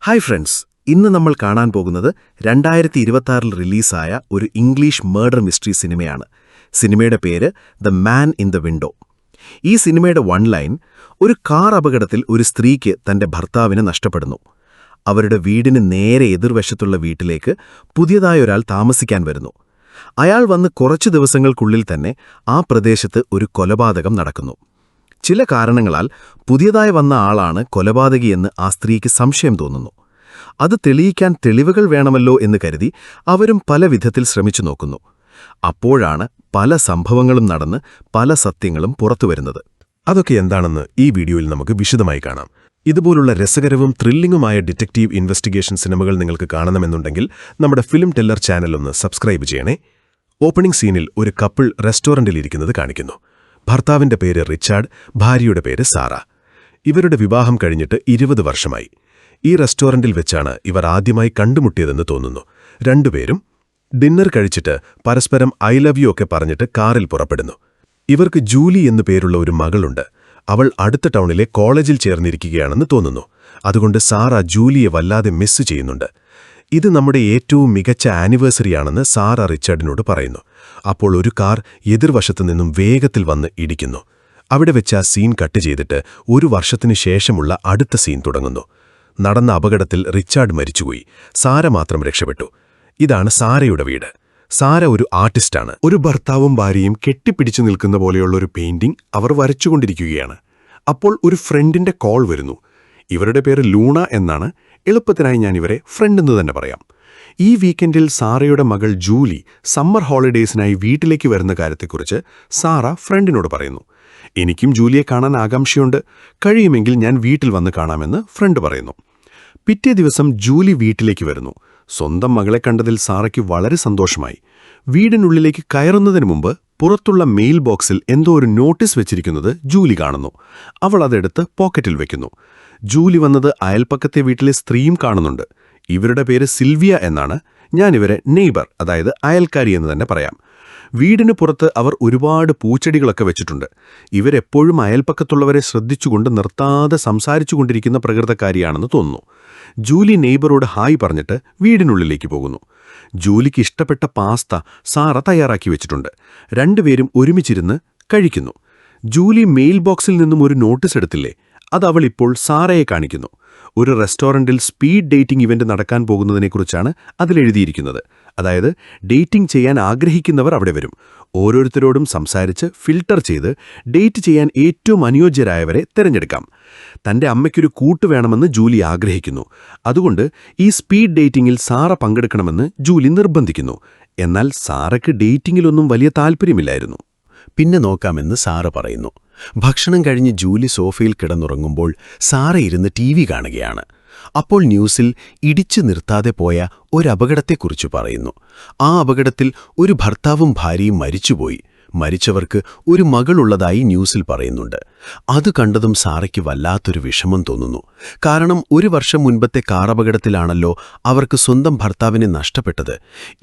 Hi friends, ഇന്ന് നമ്മൾ കാണാൻ പോകുന്നത് 2026-ൽ റിലീസായ ഒരു ഇംഗ്ലീഷ് മർഡർ മിസ്റ്ററി സിനിമയാണ്. സിനിമയുടെ പേര് the man in the window. ഈ സിനിമയുടെ വൺ ലൈൻ: ഒരു കാർ അപകടത്തിൽ ഒരു സ്ത്രീക്ക് തന്റെ ഭർത്താവിനെ നഷ്ടപ്പെടുന്നു. അവരുടെ വീടിന് നേരെ എതിർവശത്തുള്ള വീട്ടിലേക്ക് പുതിയതായൊരാൾ താമസിക്കാൻ വരുന്നു. അയാൾ വന്ന് കുറച്ചു ദിവസങ്ങൾക്കുള്ളിൽ തന്നെ ആ പ്രദേശത്ത് ഒരു കൊലപാതകം നടക്കുന്നു. ചില കാരണങ്ങളാൽ പുതിയതായി വന്ന ആളാണ് കൊലപാതകിയെന്ന് ആ സ്ത്രീക്ക് സംശയം തോന്നുന്നു. അത് തെളിയിക്കാൻ തെളിവുകൾ വേണമല്ലോ എന്ന് കരുതി അവരും പല വിധത്തിൽ ശ്രമിച്ചു നോക്കുന്നു. അപ്പോഴാണ് പല സംഭവങ്ങളും നടന്ന് പല സത്യങ്ങളും പുറത്തുവരുന്നത്. അതൊക്കെ എന്താണെന്ന് ഈ വീഡിയോയിൽ നമുക്ക് വിശദമായി കാണാം. ഇതുപോലുള്ള രസകരവും ത്രില്ലിംഗുമായ ഡിറ്റക്റ്റീവ് ഇൻവെസ്റ്റിഗേഷൻ സിനിമകൾ നിങ്ങൾക്ക് കാണണമെന്നുണ്ടെങ്കിൽ നമ്മുടെ ഫിലിം ടെല്ലർ ചാനൽ ഒന്ന് സബ്സ്ക്രൈബ് ചെയ്യണേ. ഓപ്പണിംഗ് സീനിൽ ഒരു കപ്പിൾ റെസ്റ്റോറന്റിലിരിക്കുന്നത് കാണിക്കുന്നു. ഭർത്താവിന്റെ പേര് റിച്ചാർഡ്, ഭാര്യയുടെ പേര് സാറ. ഇവരുടെ വിവാഹം കഴിഞ്ഞിട്ട് 20 വർഷമായി. ഈ റെസ്റ്റോറന്റിൽ വെച്ചാണ് ഇവർ ആദ്യമായി കണ്ടുമുട്ടിയതെന്ന് തോന്നുന്നു. രണ്ടുപേരും ഡിന്നർ കഴിച്ചിട്ട് പരസ്പരം ഐ ലവ് യു ഒക്കെ പറഞ്ഞിട്ട് കാറിൽ പുറപ്പെടുന്നു. ഇവർക്ക് ജൂലി എന്നു പേരുള്ള ഒരു മകളുണ്ട്. അവൾ അടുത്ത ടൗണിലെ കോളേജിൽ ചേർന്നിരിക്കുകയാണെന്ന് തോന്നുന്നു. അതുകൊണ്ട് സാറ ജൂലിയെ വല്ലാതെ മിസ് ചെയ്യുന്നുണ്ട്. ഇത് നമ്മുടെ ഏറ്റവും മികച്ച ആനിവേഴ്സറിയാണെന്ന് സാറ റിച്ചാർഡിനോട് പറയുന്നു. അപ്പോൾ ഒരു കാർ എതിർവശത്തു നിന്നും വേഗത്തിൽ വന്ന് ഇടിക്കുന്നു. അവിടെ വെച്ച് ആ സീൻ കട്ട് ചെയ്തിട്ട് 1 വർഷത്തിനു ശേഷമുള്ള അടുത്ത സീൻ തുടങ്ങുന്നു. നടന്ന അപകടത്തിൽ റിച്ചാർഡ് മരിച്ചുപോയി. സാര മാത്രം രക്ഷപ്പെട്ടു. ഇതാണ് സാരയുടെ വീട്. സാര ഒരു ആർട്ടിസ്റ്റാണ്. ഒരു ഭർത്താവും ഭാര്യയും കെട്ടിപ്പിടിച്ചു നിൽക്കുന്ന പോലെയുള്ള ഒരു പെയിന്റിംഗ് അവർ വരച്ചുകൊണ്ടിരിക്കുകയാണ്. അപ്പോൾ ഒരു ഫ്രണ്ടിന്റെ കോൾ വരുന്നു. ഇവരുടെ പേര് ലൂണ എന്നാണ്. എളുപ്പത്തിനായി ഞാൻ ഇവരെ ഫ്രണ്ടെന്ന് തന്നെ പറയാം. ഈ വീക്കെൻഡിൽ സാറയുടെ മകൾ ജൂലി സമ്മർ ഹോളിഡേയ്സിനായി വീട്ടിലേക്ക് വരുന്ന കാര്യത്തെക്കുറിച്ച് സാറ ഫ്രണ്ടിനോട് പറയുന്നു. എനിക്കും ജൂലിയെ കാണാൻ ആകാംക്ഷയുണ്ട്, കഴിയുമെങ്കിൽ ഞാൻ വീട്ടിൽ വന്ന് കാണാമെന്ന് ഫ്രണ്ട് പറയുന്നു. പിറ്റേ ദിവസം ജൂലി വീട്ടിലേക്ക് വരുന്നു. സ്വന്തം മകളെ കണ്ടതിൽ സാറയ്ക്ക് വളരെ സന്തോഷമായി. വീടിനുള്ളിലേക്ക് കയറുന്നതിന് മുമ്പ് പുറത്തുള്ള മെയിൽ ബോക്സിൽ എന്തോ ഒരു നോട്ടീസ് വെച്ചിരിക്കുന്നത് ജൂലി കാണുന്നു. അവൾ അതെടുത്ത് പോക്കറ്റിൽ വെക്കുന്നു. ജൂലി വന്നത് അയൽപ്പക്കത്തെ വീട്ടിലെ സ്ത്രീയും കാണുന്നുണ്ട്. ഇവരുടെ പേര് സിൽവിയ എന്നാണ്. ഞാനിവരെ നെയ്ബർ, അതായത് അയൽക്കാരി എന്ന് തന്നെ പറയാം. വീടിന് പുറത്ത് അവർ ഒരുപാട് പൂച്ചെടികളൊക്കെ വെച്ചിട്ടുണ്ട്. ഇവരെപ്പോഴും അയൽപ്പക്കത്തുള്ളവരെ ശ്രദ്ധിച്ചുകൊണ്ട് നിർത്താതെ സംസാരിച്ചുകൊണ്ടിരിക്കുന്ന പ്രകൃതക്കാരിയാണെന്ന് തോന്നുന്നു. ജൂലി നെയ്ബറോട് ഹായ് പറഞ്ഞിട്ട് വീടിനുള്ളിലേക്ക് പോകുന്നു. ജൂലിക്ക് ഇഷ്ടപ്പെട്ട പാസ്ത സാറ തയ്യാറാക്കി വെച്ചിട്ടുണ്ട്. രണ്ടുപേരും ഒരുമിച്ചിരുന്ന് കഴിക്കുന്നു. ജൂലി മെയിൽ ബോക്സിൽ നിന്നും ഒരു നോട്ടീസ് എടുത്തില്ലേ, അത് അവൾ ഇപ്പോൾ സാറയെ കാണിക്കുന്നു. ഒരു റെസ്റ്റോറന്റിൽ സ്പീഡ് ഡേറ്റിംഗ് ഇവന്റ് നടക്കാൻ പോകുന്നതിനെക്കുറിച്ചാണ് അതിലെഴുതിയിരിക്കുന്നത്. അതായത് ഡേറ്റിംഗ് ചെയ്യാൻ ആഗ്രഹിക്കുന്നവർ അവിടെ വരും. ഓരോരുത്തരോടും സംസാരിച്ച് ഫിൽട്ടർ ചെയ്ത് ഡേറ്റ് ചെയ്യാൻ ഏറ്റവും അനുയോജ്യരായവരെ തിരഞ്ഞെടുക്കാം. തന്റെ അമ്മയ്ക്കൊരു കൂട്ട് വേണമെന്ന് ജൂലി ആഗ്രഹിക്കുന്നു. അതുകൊണ്ട് ഈ സ്പീഡ് ഡേറ്റിംഗിൽ സാറ പങ്കെടുക്കണമെന്ന് ജൂലി നിർബന്ധിക്കുന്നു. എന്നാൽ സാറയ്ക്ക് ഡേറ്റിംഗിലൊന്നും വലിയ താല്പര്യമില്ലായിരുന്നു. പിന്നെ നോക്കാമെന്ന് സാറ പറയുന്നു. ഭക്ഷണം കഴിഞ്ഞ് ജൂലി സോഫയിൽ കിടന്നുറങ്ങുമ്പോൾ സാറ ഇരുന്ന് TV കാണുകയാണ്. അപ്പോൾ ന്യൂസിൽ ഇടിച്ചു നിർത്താതെ പോയ ഒരപകടത്തെക്കുറിച്ച് പറയുന്നു. ആ അപകടത്തിൽ ഒരു ഭർത്താവും ഭാര്യയും മരിച്ചുപോയി. മരിച്ചവർക്ക് ഒരു മകളുള്ളതായി ന്യൂസിൽ പറയുന്നുണ്ട്. അത് കണ്ടതും സാറയ്ക്ക് വല്ലാത്തൊരു വിഷമം തോന്നുന്നു. കാരണം 1 വർഷം മുൻപത്തെ കാറപകടത്തിലാണല്ലോ അവർക്ക് സ്വന്തം ഭർത്താവിനെ നഷ്ടപ്പെട്ടത്.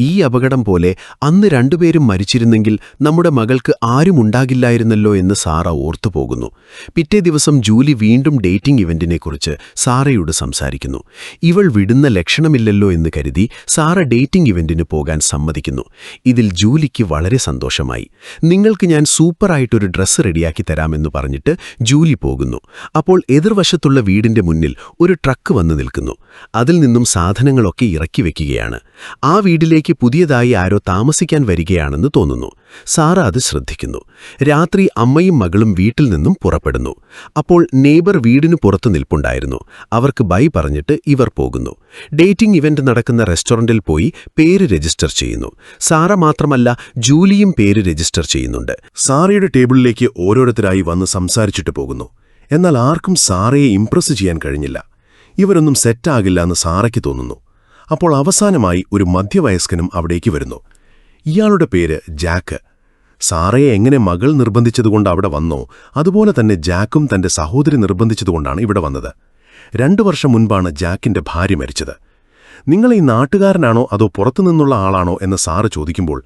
ഈ അപകടം പോലെ അന്ന് രണ്ടുപേരും മരിച്ചിരുന്നെങ്കിൽ നമ്മുടെ മകൾക്ക് ആരുമുണ്ടാകില്ലായിരുന്നല്ലോ എന്ന് സാറ ഓർത്തുപോകുന്നു. പിറ്റേ ദിവസം ജൂലി വീണ്ടും ഡേറ്റിംഗ് ഇവന്റിനെക്കുറിച്ച് സാറയോട് സംസാരിക്കുന്നു. ഇവൾ വിടുന്ന ലക്ഷണമില്ലല്ലോ എന്ന് കരുതി സാറ ഡേറ്റിംഗ് ഇവന്റിന് പോകാൻ സമ്മതിക്കുന്നു. ഇതിൽ ജൂലിക്ക് വളരെ സന്തോഷമായി. നിങ്ങൾക്ക് ഞാൻ സൂപ്പറായിട്ടൊരു ഡ്രസ്സ് റെഡിയാക്കി തരാമെന്ന് പറഞ്ഞിട്ട് ജൂലി പോകുന്നു. അപ്പോൾ എതിർവശത്തുള്ള വീടിന്റെ മുന്നിൽ ഒരു ട്രക്ക് വന്നു നിൽക്കുന്നു. അതിൽ നിന്നും സാധനങ്ങളൊക്കെ ഇറക്കി വെക്കുകയാണ്. ആ വീട്ടിലേക്ക് പുതിയതായി ആരോ താമസിക്കാൻ വരികയാണെന്ന് തോന്നുന്നു. സാറ അത് ശ്രദ്ധിക്കുന്നു. രാത്രി അമ്മയും മകളും വീട്ടിൽ നിന്നും പുറപ്പെടുന്നു. അപ്പോൾ നെയ്ബർ വീടിനു പുറത്തു നിൽപ്പുണ്ടായിരുന്നു. അവർക്ക് ബൈ പറഞ്ഞിട്ട് ഇവർ പോകുന്നു. ഡേറ്റിംഗ് ഇവന്റ് നടക്കുന്ന റെസ്റ്റോറന്റിൽ പോയി പേര് രജിസ്റ്റർ ചെയ്യുന്നു. സാറ മാത്രമല്ല, ജൂലിയും പേര് രജിസ്റ്റർ ചെയ്യുന്നുണ്ട്. സാറയുടെ ടേബിളിലേക്ക് ഓരോരുത്തരായി വന്ന് സംസാരിച്ചിട്ട് പോകുന്നു. എന്നാൽ ആർക്കും സാറയെ ഇംപ്രസ് ചെയ്യാൻ കഴിഞ്ഞില്ല. ഇവരൊന്നും സെറ്റാകില്ല എന്ന് സാറയ്ക്ക് തോന്നുന്നു. അപ്പോൾ അവസാനമായി ഒരു മധ്യവയസ്കനും അവിടേക്ക് വരുന്നു. ഇയാളുടെ പേര് ജാക്ക്. സാറയെ എങ്ങനെ മകൾ നിർബന്ധിച്ചതുകൊണ്ട് അവിടെ വന്നോ അതുപോലെ തന്നെ ജാക്കും തന്റെ സഹോദരി നിർബന്ധിച്ചതുകൊണ്ടാണ് ഇവിടെ വന്നത്. 2 വർഷം മുൻപാണ് ജാക്കിന്റെ ഭാര്യ മരിച്ചത്. നിങ്ങൾ ഈ നാട്ടുകാരനാണോ അതോ പുറത്തുനിന്നുള്ള ആളാണോ എന്ന് സാറ് ചോദിക്കുമ്പോൾ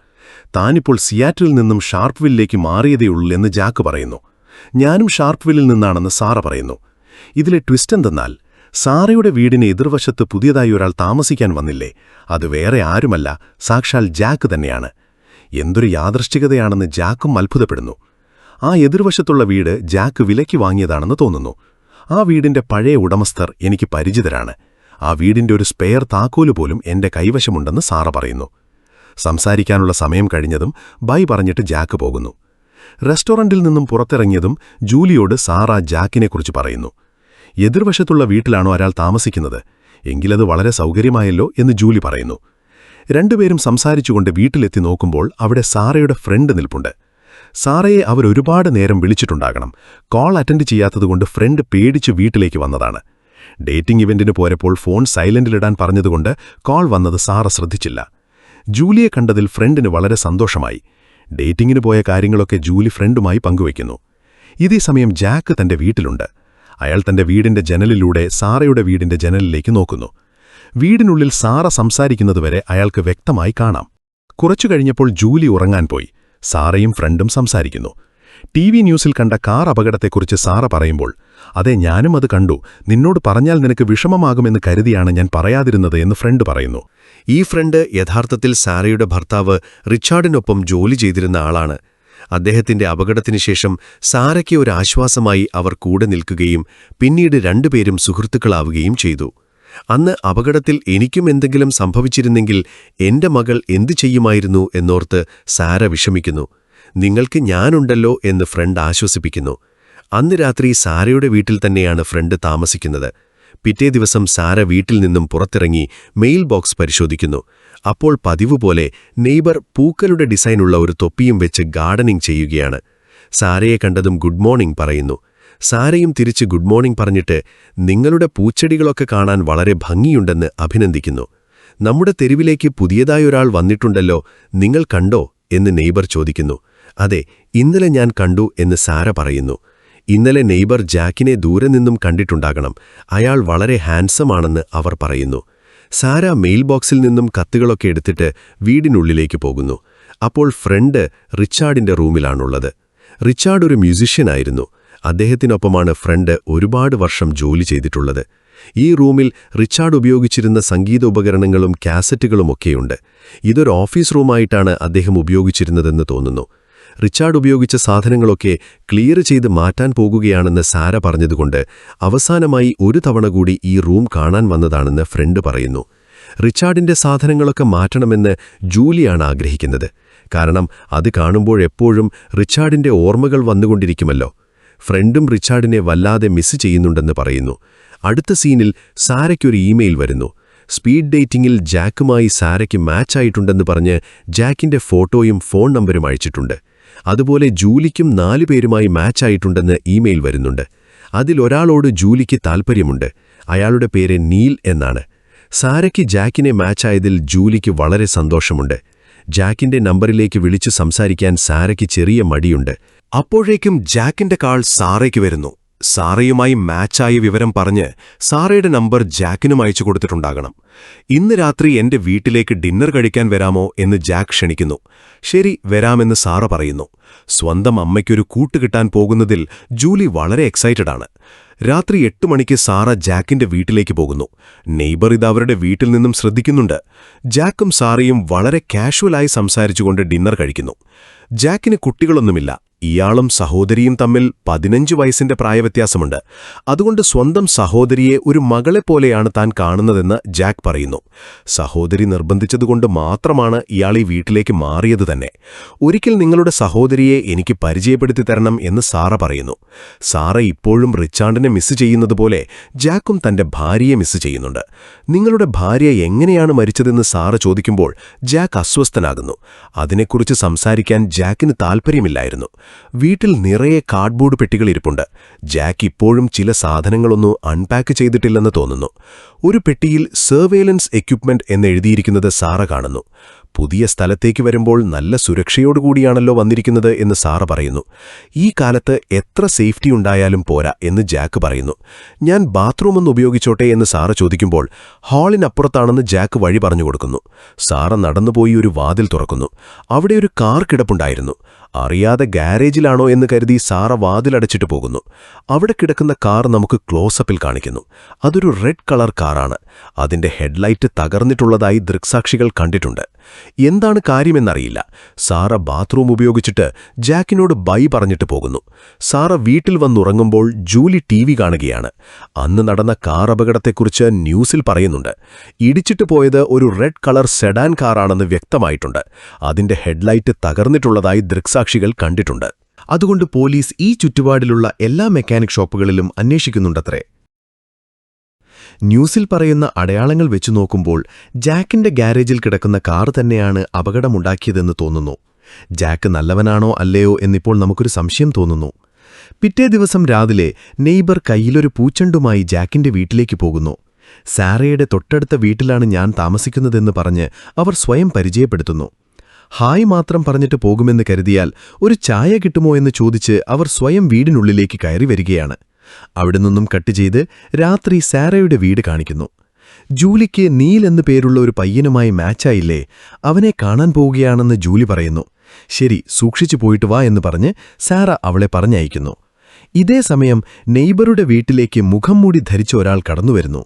താനിപ്പോൾ സിയാറ്റിൽ നിന്നും ഷാർപ്പ്വില്ലിലേക്ക് മാറിയതേയുള്ളൂ എന്ന് ജാക്ക് പറയുന്നു. ഞാനും ഷാർപ്പ്വില്ലിൽ നിന്നാണെന്ന് സാറ പറയുന്നു. ഇതിലെ ട്വിസ്റ്റ് എന്തെന്നാൽ സാറയുടെ വീടിന് എതിർവശത്ത് പുതിയതായി ഒരാൾ താമസിക്കാൻ വന്നില്ലേ? അത് വേറെ ആരുമല്ല, സാക്ഷാൽ ജാക്ക് തന്നെയാണ്. എന്തൊരു യാദൃശ്ചികതയാണെന്ന് ജാക്കും അത്ഭുതപ്പെടുന്നു. ആ എതിർവശത്തുള്ള വീട് ജാക്ക് വിലയ്ക്ക് വാങ്ങിയതാണെന്ന് തോന്നുന്നു. ആ വീടിന്റെ പഴയ ഉടമസ്ഥർ എനിക്ക് പരിചിതരാണ്. ആ വീടിന്റെ ഒരു സ്പെയർ താക്കോല് പോലും എന്റെ കൈവശമുണ്ടെന്ന് സാറ പറയുന്നു. സംസാരിക്കാനുള്ള സമയം കഴിഞ്ഞതും ബൈ പറഞ്ഞിട്ട് ജാക്ക് പോകുന്നു. റെസ്റ്റോറന്റിൽ നിന്നും പുറത്തിറങ്ങിയതും ജൂലിയോട് സാറ ജാക്കിനെക്കുറിച്ച് പറയുന്നു. എതിർവശത്തുള്ള വീട്ടിലാണോ ഒരാൾ താമസിക്കുന്നത്? എങ്കിലത് വളരെ സൗകര്യമായല്ലോ എന്ന് ജൂലി പറയുന്നു. രണ്ടുപേരും സംസാരിച്ചുകൊണ്ട് വീട്ടിലെത്തി നോക്കുമ്പോൾ അവിടെ സാറയുടെ ഫ്രണ്ട് നിൽപ്പുണ്ട്. സാറയെ അവരൊരുപാട് നേരം വിളിച്ചിട്ടുണ്ടാകണം. കോൾ അറ്റൻഡ് ചെയ്യാത്തതുകൊണ്ട് ഫ്രണ്ട് പേടിച്ച് വീട്ടിലേക്ക് വന്നതാണ്. ഡേറ്റിംഗ് ഇവന്റിന് പോയപ്പോൾ ഫോൺ സൈലന്റിലിടാൻ പറഞ്ഞതുകൊണ്ട് കോൾ വന്നത് സാറ ശ്രദ്ധിച്ചില്ല. ജൂലിയെ കണ്ടതിൽ ഫ്രണ്ടിന് വളരെ സന്തോഷമായി. ഡേറ്റിംഗിന് പോയ കാര്യങ്ങളൊക്കെ ജൂലി ഫ്രണ്ടുമായി പങ്കുവയ്ക്കുന്നു. ഇതേ സമയം ജാക്ക് തന്റെ വീട്ടിലുണ്ട്. അയാൾ തന്റെ വീടിന്റെ ജനലിലൂടെ സാറയുടെ വീടിന്റെ ജനലിലേക്ക് നോക്കുന്നു. വീടിനുള്ളിൽ സാറ സംസാരിക്കുന്നതുവരെ അയാൾക്ക് വ്യക്തമായി കാണാം. കുറച്ചു കഴിഞ്ഞപ്പോൾ ജൂലി ഉറങ്ങാൻ പോയി. സാറയും ഫ്രണ്ടും സംസാരിക്കുന്നു. TV ന്യൂസിൽ കണ്ട കാർ അപകടത്തെക്കുറിച്ച് സാറ പറയുമ്പോൾ, അതെ, ഞാനും അത് കണ്ടു, നിന്നോട് പറഞ്ഞാൽ നിനക്ക് വിഷമമാകുമെന്ന് കരുതിയാണ് ഞാൻ പറയാതിരുന്നത് എന്ന് ഫ്രണ്ട് പറയുന്നു. ഈ ഫ്രണ്ട് യഥാർത്ഥത്തിൽ സാറയുടെ ഭർത്താവ് റിച്ചാർഡിനൊപ്പം ജോലി ചെയ്തിരുന്ന ആളാണ്. അദ്ദേഹത്തിന്റെ അപകടത്തിന് ശേഷം സാറയ്ക്ക് ഒരു ആശ്വാസമായി അവർ കൂടെ നിൽക്കുകയും പിന്നീട് രണ്ടുപേരും സുഹൃത്തുക്കളാവുകയും ചെയ്തു. അന്ന് അപകടത്തിൽ എനിക്കും എന്തെങ്കിലും സംഭവിച്ചിരുന്നെങ്കിൽ എന്റെ മകൾ എന്തു ചെയ്യുമായിരുന്നു എന്നോർത്ത് സാര വിഷമിക്കുന്നു. നിങ്ങൾക്ക് ഞാനുണ്ടല്ലോ എന്ന് ഫ്രണ്ട് ആശ്വസിപ്പിക്കുന്നു. അന്ന് രാത്രി സാരയുടെ വീട്ടിൽ തന്നെയാണ് ഫ്രണ്ട് താമസിക്കുന്നത്. പിറ്റേ ദിവസം സാര വീട്ടിൽ നിന്നും പുറത്തിറങ്ങി മെയിൽ ബോക്സ് പരിശോധിക്കുന്നു. അപ്പോൾ പതിവ് പോലെ നെയ്ബർ പൂക്കളുടെ ഡിസൈനുള്ള ഒരു തൊപ്പിയും വെച്ച് ഗാർഡനിംഗ് ചെയ്യുകയാണ്. സാരയെ കണ്ടതും ഗുഡ് മോർണിംഗ് പറയുന്നു. സാരയും തിരിച്ച് ഗുഡ് മോർണിംഗ് പറഞ്ഞിട്ട് നിങ്ങളുടെ പൂച്ചെടികളൊക്കെ കാണാൻ വളരെ ഭംഗിയുണ്ടെന്ന് അഭിനന്ദിക്കുന്നു. നമ്മുടെ തെരുവിലേക്ക് പുതിയതായൊരാൾ വന്നിട്ടുണ്ടല്ലോ, നിങ്ങൾ കണ്ടോ എന്ന് നെയ്ബർ ചോദിക്കുന്നു. അതെ, ഇന്നലെ ഞാൻ കണ്ടു എന്ന് സാര പറയുന്നു. ഇന്നലെ നെയ്ബർ ജാക്കിനെ ദൂരെ നിന്നും കണ്ടിട്ടുണ്ടാകണം. അയാൾ വളരെ ഹാൻസം ആണെന്ന് അവർ പറയുന്നു. സാര മെയിൽ ബോക്സിൽ നിന്നും കത്തുകളൊക്കെ എടുത്തിട്ട് വീടിനുള്ളിലേക്ക് പോകുന്നു. അപ്പോൾ ഫ്രണ്ട് റിച്ചാർഡിന്റെ റൂമിലാണുള്ളത്. റിച്ചാർഡ് ഒരു മ്യൂസിഷ്യനായിരുന്നു. അദ്ദേഹത്തിനൊപ്പമാണ് ഫ്രണ്ട് ഒരുപാട് വർഷം ജോലി ചെയ്തിട്ടുള്ളത്. ഈ റൂമിൽ റിച്ചാർഡ് ഉപയോഗിച്ചിരുന്ന സംഗീത ഉപകരണങ്ങളും കാസറ്റുകളുമൊക്കെയുണ്ട്. ഇതൊരു ഓഫീസ് റൂമായിട്ടാണ് അദ്ദേഹം ഉപയോഗിച്ചിരുന്നതെന്ന് തോന്നുന്നു. റിച്ചാർഡ് ഉപയോഗിച്ച സാധനങ്ങളൊക്കെ ക്ലിയർ ചെയ്ത് മാറ്റാൻ പോകുകയാണെന്ന് സാര പറഞ്ഞതുകൊണ്ട് അവസാനമായി ഒരു തവണ കൂടി ഈ റൂം കാണാൻ വന്നതാണെന്ന് ഫ്രണ്ട് പറയുന്നു. റിച്ചാർഡിന്റെ സാധനങ്ങളൊക്കെ മാറ്റണമെന്ന് ജൂലിയാണ് ആഗ്രഹിക്കുന്നത്. കാരണം അത് കാണുമ്പോഴെപ്പോഴും റിച്ചാർഡിന്റെ ഓർമ്മകൾ വന്നുകൊണ്ടിരിക്കുമല്ലോ. ഫ്രണ്ടും റിച്ചാർഡിനെ വല്ലാതെ മിസ് ചെയ്യുന്നുണ്ടെന്ന് പറയുന്നു. അടുത്ത സീനിൽ സാരയ്ക്കൊരു ഇമെയിൽ വരുന്നു. സ്പീഡ് ഡേറ്റിംഗിൽ ജാക്കുമായി സാരയ്ക്ക് മാച്ചായിട്ടുണ്ടെന്ന് പറഞ്ഞ് ജാക്കിന്റെ ഫോട്ടോയും ഫോൺ നമ്പരും അയച്ചിട്ടുണ്ട്. അതുപോലെ ജൂലിക്കും 4 പേരുമായി മാച്ചായിട്ടുണ്ടെന്ന് ഇമെയിൽ വരുന്നുണ്ട്. അതിലൊരാളോട് ജൂലിക്ക് താൽപ്പര്യമുണ്ട്. അയാളുടെ പേര് നീൽ എന്നാണ്. സാരയ്ക്ക് ജാക്കിനെ മാച്ചായതിൽ ജൂലിക്ക് വളരെ സന്തോഷമുണ്ട്. ജാക്കിന്റെ നമ്പറിലേക്ക് വിളിച്ചു സംസാരിക്കാൻ സാരയ്ക്ക് ചെറിയ മടിയുണ്ട്. അപ്പോഴേക്കും ജാക്കിന്റെ കാൾ സാറയ്ക്ക് വരുന്നു. സാറയുമായി മാച്ചായ വിവരം പറഞ്ഞ് സാറയുടെ നമ്പർ ജാക്കിനും അയച്ചു കൊടുത്തിട്ടുണ്ടാകണം. ഇന്ന് രാത്രി എന്റെ വീട്ടിലേക്ക് ഡിന്നർ കഴിക്കാൻ വരാമോ എന്ന് ജാക്ക് ക്ഷണിക്കുന്നു. ശരി, വരാമെന്ന് സാറ പറയുന്നു. സ്വന്തം അമ്മയ്ക്കൊരു കൂട്ടുകിട്ടാൻ പോകുന്നതിൽ ജൂലി വളരെ എക്സൈറ്റഡാണ്. രാത്രി 8 മണിക്ക് സാറ ജാക്കിന്റെ വീട്ടിലേക്ക് പോകുന്നു. നെയ്ബർ ഇത് അവരുടെ വീട്ടിൽ നിന്നും ശ്രദ്ധിക്കുന്നുണ്ട്. ജാക്കും സാറയും വളരെ കാഷ്വലായി സംസാരിച്ചുകൊണ്ട് ഡിന്നർ കഴിക്കുന്നു. ജാക്കിന് കുട്ടികളൊന്നുമില്ല. ഇയാളും സഹോദരിയും തമ്മിൽ 15 വയസ്സിന്റെ പ്രായവ്യത്യാസമുണ്ട്. അതുകൊണ്ട് സ്വന്തം സഹോദരിയെ ഒരു മകളെപ്പോലെയാണ് താൻ കാണുന്നതെന്ന് ജാക്ക് പറയുന്നു. സഹോദരി നിർബന്ധിച്ചതുകൊണ്ട് മാത്രമാണ് ഇയാൾ ഈ വീട്ടിലേക്ക് മാറിയത് തന്നെ. ഒരിക്കൽ നിങ്ങളുടെ സഹോദരിയെ എനിക്ക് പരിചയപ്പെടുത്തി തരണം എന്ന് സാറ പറയുന്നു. സാറ ഇപ്പോഴും റിച്ചാർഡിനെ മിസ് ചെയ്യുന്നതുപോലെ ജാക്കും തന്റെ ഭാര്യയെ മിസ് ചെയ്യുന്നുണ്ട്. നിങ്ങളുടെ ഭാര്യ എങ്ങനെയാണ് മരിച്ചതെന്ന് സാറ ചോദിക്കുമ്പോൾ ജാക്ക് അസ്വസ്ഥനാകുന്നു. അതിനെക്കുറിച്ച് സംസാരിക്കാൻ ജാക്കിന് താൽപ്പര്യമില്ലായിരുന്നു. വീട്ടിൽ നിറയെ കാർഡ്ബോർഡ് പെട്ടികൾ ഇരിപ്പുണ്ട്. ജാക്ക് ഇപ്പോഴും ചില സാധനങ്ങളൊന്നും അൺപാക്ക് ചെയ്തിട്ടില്ലെന്ന് തോന്നുന്നു. ഒരു പെട്ടിയിൽ സർവേലൻസ് എക്യുപ്മെന്റ് എന്നെഴുതിയിരിക്കുന്നത് സാറ കാണുന്നു. പുതിയ സ്ഥലത്തേക്ക് വരുമ്പോൾ നല്ല സുരക്ഷയോടുകൂടിയാണല്ലോ വന്നിരിക്കുന്നത് എന്ന് സാറ പറയുന്നു. ഈ കാലത്ത് എത്ര സേഫ്റ്റി ഉണ്ടായാലും പോരാ എന്ന് ജാക്ക് പറയുന്നു. ഞാൻ ബാത്റൂം ഒന്ന് ഉപയോഗിച്ചോട്ടെ എന്ന് സാറ ചോദിക്കുമ്പോൾ ഹാളിനപ്പുറത്താണെന്ന് ജാക്ക് വഴി പറഞ്ഞു കൊടുക്കുന്നു. സാറ നടന്നുപോയി ഒരു വാതിൽ തുറക്കുന്നു. അവിടെ ഒരു കാർ കിടപ്പുണ്ടായിരുന്നു. അറിയാതെ ഗാരേജിലാണോ എന്ന് കരുതി സാറ വാതിലടച്ചിട്ട് പോകുന്നു. അവിടെ കിടക്കുന്ന കാർ നമുക്ക് ക്ലോസപ്പിൽ കാണിക്കുന്നു. അതൊരു റെഡ് കളർ കാറാണ്. അതിന്റെ ഹെഡ്ലൈറ്റ് തകർന്നിട്ടുള്ളതായി ദൃക്സാക്ഷികൾ കണ്ടിട്ടുണ്ട്. എന്താണ് കാര്യമെന്നറിയില്ല. സാറ ബാത്റൂം ഉപയോഗിച്ചിട്ട് ജാക്കിനോട് ബൈ പറഞ്ഞിട്ട് പോകുന്നു. സാറ വീട്ടിൽ വന്നുറങ്ങുമ്പോൾ ജൂലി ടിവി കാണുകയാണ്. അന്ന് നടന്ന കാർ അപകടത്തെക്കുറിച്ച് ന്യൂസിൽ പറയുന്നുണ്ട്. ഇടിച്ചിട്ട് പോയത് ഒരു റെഡ് കളർ സെഡാൻ കാറാണെന്ന് വ്യക്തമായിട്ടുണ്ട്. അതിന്റെ ഹെഡ്ലൈറ്റ് തകർന്നിട്ടുള്ളതായി ദൃക്സാക്ഷികൾ കണ്ടിട്ടുണ്ട്. അതുകൊണ്ട് പോലീസ് ഈ ചുറ്റുപാടിലുള്ള എല്ലാ മെക്കാനിക് ഷോപ്പുകളിലും അന്വേഷിക്കുന്നുണ്ടത്രേ. ന്യൂസിൽ പറയുന്ന അടയാളങ്ങൾ വെച്ചു നോക്കുമ്പോൾ ജാക്കിന്റെ ഗാരേജിൽ കിടക്കുന്ന കാർ തന്നെയാണ് അപകടമുണ്ടാക്കിയതെന്ന് തോന്നുന്നു. ജാക്ക് നല്ലവനാണോ അല്ലയോ എന്നിപ്പോൾ നമുക്കൊരു സംശയം തോന്നുന്നു. പിറ്റേ ദിവസം രാവിലെ നെയ്ബർ കയ്യിലൊരു പൂച്ചെണ്ടുമായി ജാക്കിന്റെ വീട്ടിലേക്ക് പോകുന്നു. സാറയുടെ തൊട്ടടുത്ത വീട്ടിലാണ് ഞാൻ താമസിക്കുന്നതെന്ന് പറഞ്ഞ് അവർ സ്വയം പരിചയപ്പെടുത്തുന്നു. ഹായ് മാത്രം പറഞ്ഞിട്ട് പോകുമെന്ന് കരുതിയാൽ ഒരു ചായ കിട്ടുമോ എന്ന് ചോദിച്ച് അവർ സ്വയം വീടിനുള്ളിലേക്ക് കയറി വരികയാണ്. അവിടെ നിന്നും കട്ട് ചെയ്ത് രാത്രി സാറയുടെ വീട് കാണിക്കുന്നു. ജൂലിക്ക് നീൽ എന്നു പേരുള്ള ഒരു പയ്യനുമായി മാച്ചായില്ലേ, അവനെ കാണാൻ പോവുകയാണെന്ന് ജൂലി പറയുന്നു. ശരി, സൂക്ഷിച്ചു പോയിട്ട് വാ എന്ന് പറഞ്ഞ് സാറ അവളെ പറഞ്ഞയക്കുന്നു. ഇതേ സമയം നെയ്ബറുടെ വീട്ടിലേക്ക് മുഖം മൂടി ധരിച്ച ഒരാൾ കടന്നുവരുന്നു.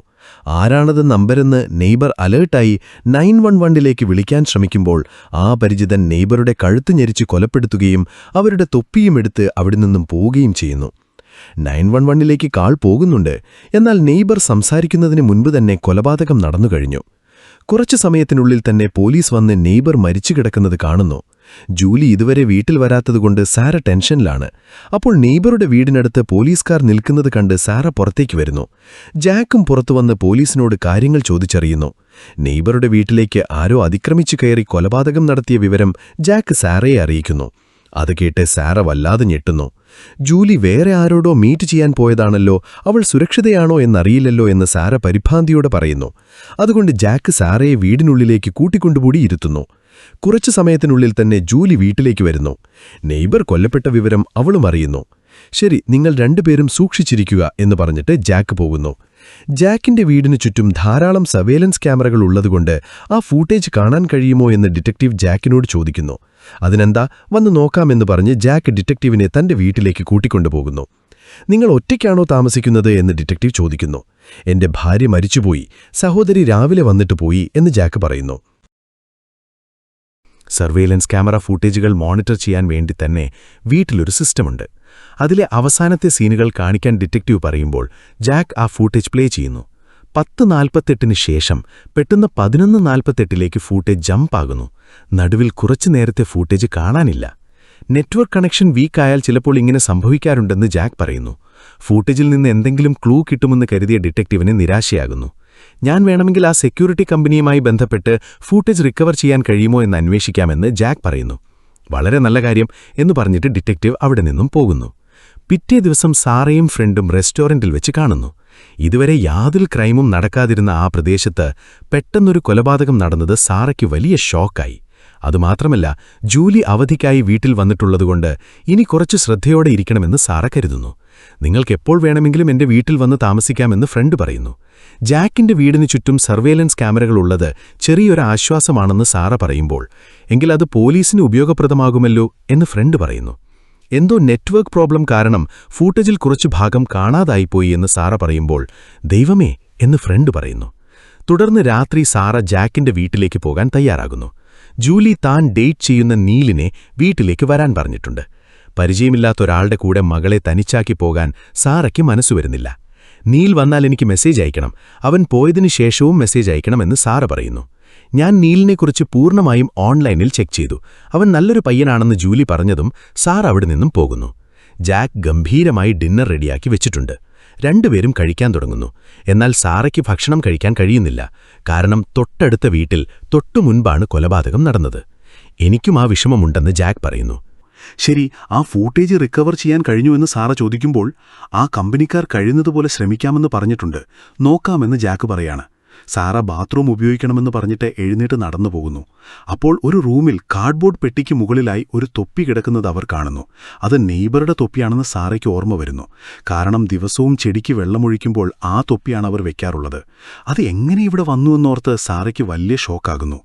ആരാണത് നമ്പരെന്ന് നെയ്ബർ അലേർട്ടായി 911ലേക്ക് വിളിക്കാൻ ശ്രമിക്കുമ്പോൾ ആ പരിചിതൻ നെയ്ബറുടെ കഴുത്ത് ഞെരിച്ച് കൊലപ്പെടുത്തുകയും അവരുടെ തൊപ്പിയുമെടുത്ത് അവിടെ നിന്നും പോവുകയും ചെയ്യുന്നു. 911ലേക്ക് കാൾ പോകുന്നുണ്ട്. എന്നാൽ നെയ്ബർ സംസാരിക്കുന്നതിന് മുൻപ് തന്നെ കൊലപാതകം നടന്നുകഴിഞ്ഞു. കുറച്ചു സമയത്തിനുള്ളിൽ തന്നെ പോലീസ് വന്ന് നെയ്ബർ മരിച്ചു കിടക്കുന്നത് കാണുന്നു. ജൂലി ഇതുവരെ വീട്ടിൽ വരാത്തതുകൊണ്ട് സാര ടെൻഷനിലാണ്. അപ്പോൾ നെയ്ബറുടെ വീടിനടുത്ത് പോലീസുകാർ നിൽക്കുന്നത് കണ്ട് സാര പുറത്തേക്ക് വരുന്നു. ജാക്കും പുറത്തുവന്ന് പോലീസിനോട് കാര്യങ്ങൾ ചോദിച്ചറിയുന്നു. നെയ്ബറുടെ വീട്ടിലേക്ക് ആരോ അതിക്രമിച്ചു കയറി കൊലപാതകം നടത്തിയ വിവരം ജാക്ക് സാരയെ അറിയിക്കുന്നു. അത് കേട്ട് സാര വല്ലാതെ ഞെട്ടുന്നു. ജൂലി വേറെ ആരോടോ മീറ്റ് ചെയ്യാൻ പോയതാണല്ലോ, അവൾ സുരക്ഷിതയാണോ എന്നറിയില്ലല്ലോ എന്ന് സാര പരിഭ്രാന്തിയോടെ പറയുന്നു. അതുകൊണ്ട് ജാക്ക് സാരയെ വീടിനുള്ളിലേക്ക് കൂട്ടിക്കൊണ്ടുകൂടി ഇരുത്തുന്നു. കുറച്ചു സമയത്തിനുള്ളിൽ തന്നെ ജൂലി വീട്ടിലേക്ക് വരുന്നു. നെയ്ബർ കൊല്ലപ്പെട്ട വിവരം അവളും അറിയുന്നു. ശരി, നിങ്ങൾ രണ്ടുപേരും സൂക്ഷിച്ചിരിക്കുക എന്ന് പറഞ്ഞിട്ട് ജാക്ക് പോകുന്നു. ജാക്കിന്റെ വീടിനു ചുറ്റും ധാരാളം സർവേലൻസ് ക്യാമറകൾ ഉള്ളതുകൊണ്ട് ആ ഫൂട്ടേജ് കാണാൻ കഴിയുമോ എന്ന് ഡിറ്റക്റ്റീവ് ജാക്കിനോട് ചോദിക്കുന്നു. അതിനെന്താ, വന്ന് നോക്കാമെന്ന് പറഞ്ഞ് ജാക്ക് ഡിറ്റക്റ്റീവിനെ തന്റെ വീട്ടിലേക്ക് കൂട്ടിക്കൊണ്ടുപോകുന്നു. നിങ്ങൾ ഒറ്റയ്ക്കാണോ താമസിക്കുന്നത് എന്ന് ഡിറ്റക്റ്റീവ് ചോദിക്കുന്നു. എന്റെ ഭാര്യ മരിച്ചുപോയി, സഹോദരി രാവിലെ വന്നിട്ട് പോയി എന്ന് ജാക്ക് പറയുന്നു. സർവേലൻസ് ക്യാമറ ഫൂട്ടേജുകൾ മോണിറ്റർ ചെയ്യാൻ വേണ്ടി തന്നെ വീട്ടിലൊരു സിസ്റ്റമുണ്ട്. അതിലെ അവസാനത്തെ സീനുകൾ കാണിക്കാൻ ഡിറ്റക്റ്റീവ് പറയുമ്പോൾ ജാക്ക് ആ ഫൂട്ടേജ് പ്ലേ ചെയ്യുന്നു. 10:48 ശേഷം പെട്ടെന്ന് 11:48ലേക്ക് ഫൂട്ടേജ് ജമ്പാകുന്നു. നടുവിൽ കുറച്ചു നേരത്തെ ഫൂട്ടേജ് കാണാനില്ല. നെറ്റ്വർക്ക് കണക്ഷൻ വീക്കായാൽ ചിലപ്പോൾ ഇങ്ങനെ സംഭവിക്കാറുണ്ടെന്ന് ജാക്ക് പറയുന്നു. ഫൂട്ടേജിൽ നിന്ന് എന്തെങ്കിലും ക്ലൂ കിട്ടുമെന്ന് കരുതിയ ഡിറ്റക്റ്റീവിന് നിരാശയാകുന്നു. ഞാൻ വേണമെങ്കിൽ ആ സെക്യൂരിറ്റി കമ്പനിയുമായി ബന്ധപ്പെട്ട് ഫൂട്ടേജ് റിക്കവർ ചെയ്യാൻ കഴിയുമോ എന്ന് അന്വേഷിക്കാമെന്ന് ജാക്ക് പറയുന്നു. വളരെ നല്ല കാര്യം എന്ന് പറഞ്ഞിട്ട് ഡിറ്റക്റ്റീവ് അവിടെ നിന്നും പോകുന്നു. പിറ്റേ ദിവസം സാറയും ഫ്രണ്ടും റെസ്റ്റോറന്റിൽ വെച്ച് കാണുന്നു. ഇതുവരെ യാതൊരു ക്രൈമും നടക്കാതിരുന്ന ആ പ്രദേശത്ത് പെട്ടെന്നൊരു കൊലപാതകം നടന്നത് സാറയ്ക്ക് വലിയ ഷോക്കായി. അതുമാത്രമല്ല, ജൂലി അവധിക്കായി വീട്ടിൽ വന്നിട്ടുള്ളതുകൊണ്ട് ഇനി കുറച്ച് ശ്രദ്ധയോടെ ഇരിക്കണമെന്ന് സാറ കരുതുന്നു. നിങ്ങൾക്കെപ്പോൾ വേണമെങ്കിലും എന്റെ വീട്ടിൽ വന്ന് താമസിക്കാമെന്ന് ഫ്രണ്ട് പറയുന്നു. ജാക്കിന്റെ വീടിനു ചുറ്റും സർവേലൻസ് ക്യാമറകളുള്ളത് ചെറിയൊരു ആശ്വാസമാണെന്ന് സാറ പറയുമ്പോൾ, എങ്കിൽ അത് പോലീസിന് ഉപയോഗപ്രദമാകുമല്ലോ എന്ന് ഫ്രണ്ട് പറയുന്നു. എന്തോ നെറ്റ്വർക്ക് പ്രോബ്ലം കാരണം ഫൂട്ടേജിൽ കുറച്ചു ഭാഗം കാണാതായിപ്പോയി എന്ന് സാറ പറയുമ്പോൾ, ദൈവമേ എന്ന് ഫ്രണ്ട് പറയുന്നു. തുടർന്ന് രാത്രി സാറ ജാക്കിന്റെ വീട്ടിലേക്ക് പോകാൻ തയ്യാറാകുന്നു. ജൂലി താൻ ഡേറ്റ് ചെയ്യുന്ന നീലിനെ വീട്ടിലേക്ക് വരാൻ പറഞ്ഞിട്ടുണ്ട്. പരിചയമില്ലാത്ത ഒരാളുടെ കൂടെ മകളെ തനിച്ചാക്കി പോകാൻ സാറയ്ക്ക് മനസ്സുവരുന്നില്ല. നീൽ വന്നാൽ എനിക്ക് മെസ്സേജ് അയക്കണം, അവൻ പോയതിനു ശേഷവും മെസ്സേജ് അയക്കണമെന്ന് സാറ പറയുന്നു. ഞാൻ നീലിനെക്കുറിച്ച് പൂർണ്ണമായും ഓൺലൈനിൽ ചെക്ക് ചെയ്തു, അവൻ നല്ലൊരു പയ്യനാണെന്ന് ജൂലി പറഞ്ഞതും സാർ അവിടെ നിന്നും പോകുന്നു. ജാക്ക് ഗംഭീരമായി ഡിന്നർ റെഡിയാക്കി വെച്ചിട്ടുണ്ട്. രണ്ടുപേരും കഴിക്കാൻ തുടങ്ങുന്നു. എന്നാൽ സാറയ്ക്ക് ഭക്ഷണം കഴിക്കാൻ കഴിയുന്നില്ല. കാരണം തൊട്ടടുത്ത വീട്ടിൽ തൊട്ടുമുൻപാണ് കൊലപാതകം നടന്നത്. എനിക്കും ആ വിഷമമുണ്ടെന്ന് ജാക്ക് പറയുന്നു. ശരി, ആ ഫൂട്ടേജ് റിക്കവർ ചെയ്യാൻ കഴിഞ്ഞുവെന്ന് സാറ ചോദിക്കുമ്പോൾ, ആ കമ്പനിക്കാർ കഴിയുന്നതുപോലെ ശ്രമിക്കാമെന്ന് പറഞ്ഞിട്ടുണ്ട്, നോക്കാമെന്ന് ജാക്ക് പറയാണ്. സാറ ബാത്റൂം ഉപയോഗിക്കണമെന്ന് പറഞ്ഞിട്ട് എഴുന്നേറ്റ് നടന്നു പോകുന്നു. അപ്പോൾ ഒരു റൂമിൽ കാർഡ്ബോർഡ് പെട്ടിക്ക് മുകളിലായി ഒരു തൊപ്പി കിടക്കുന്നത് അവർ കാണുന്നു. അത് നെയ്ബറുടെ തൊപ്പിയാണെന്ന് സാറയ്ക്ക് ഓർമ്മ വരുന്നു. കാരണം ദിവസവും ചെടിക്ക് വെള്ളമൊഴിക്കുമ്പോൾ ആ തൊപ്പിയാണ് അവർ വെക്കാറുള്ളത്. അത് എങ്ങനെ ഇവിടെ വന്നുവെന്നോർത്ത് സാറയ്ക്ക് വലിയ ഷോക്കാകുന്നു.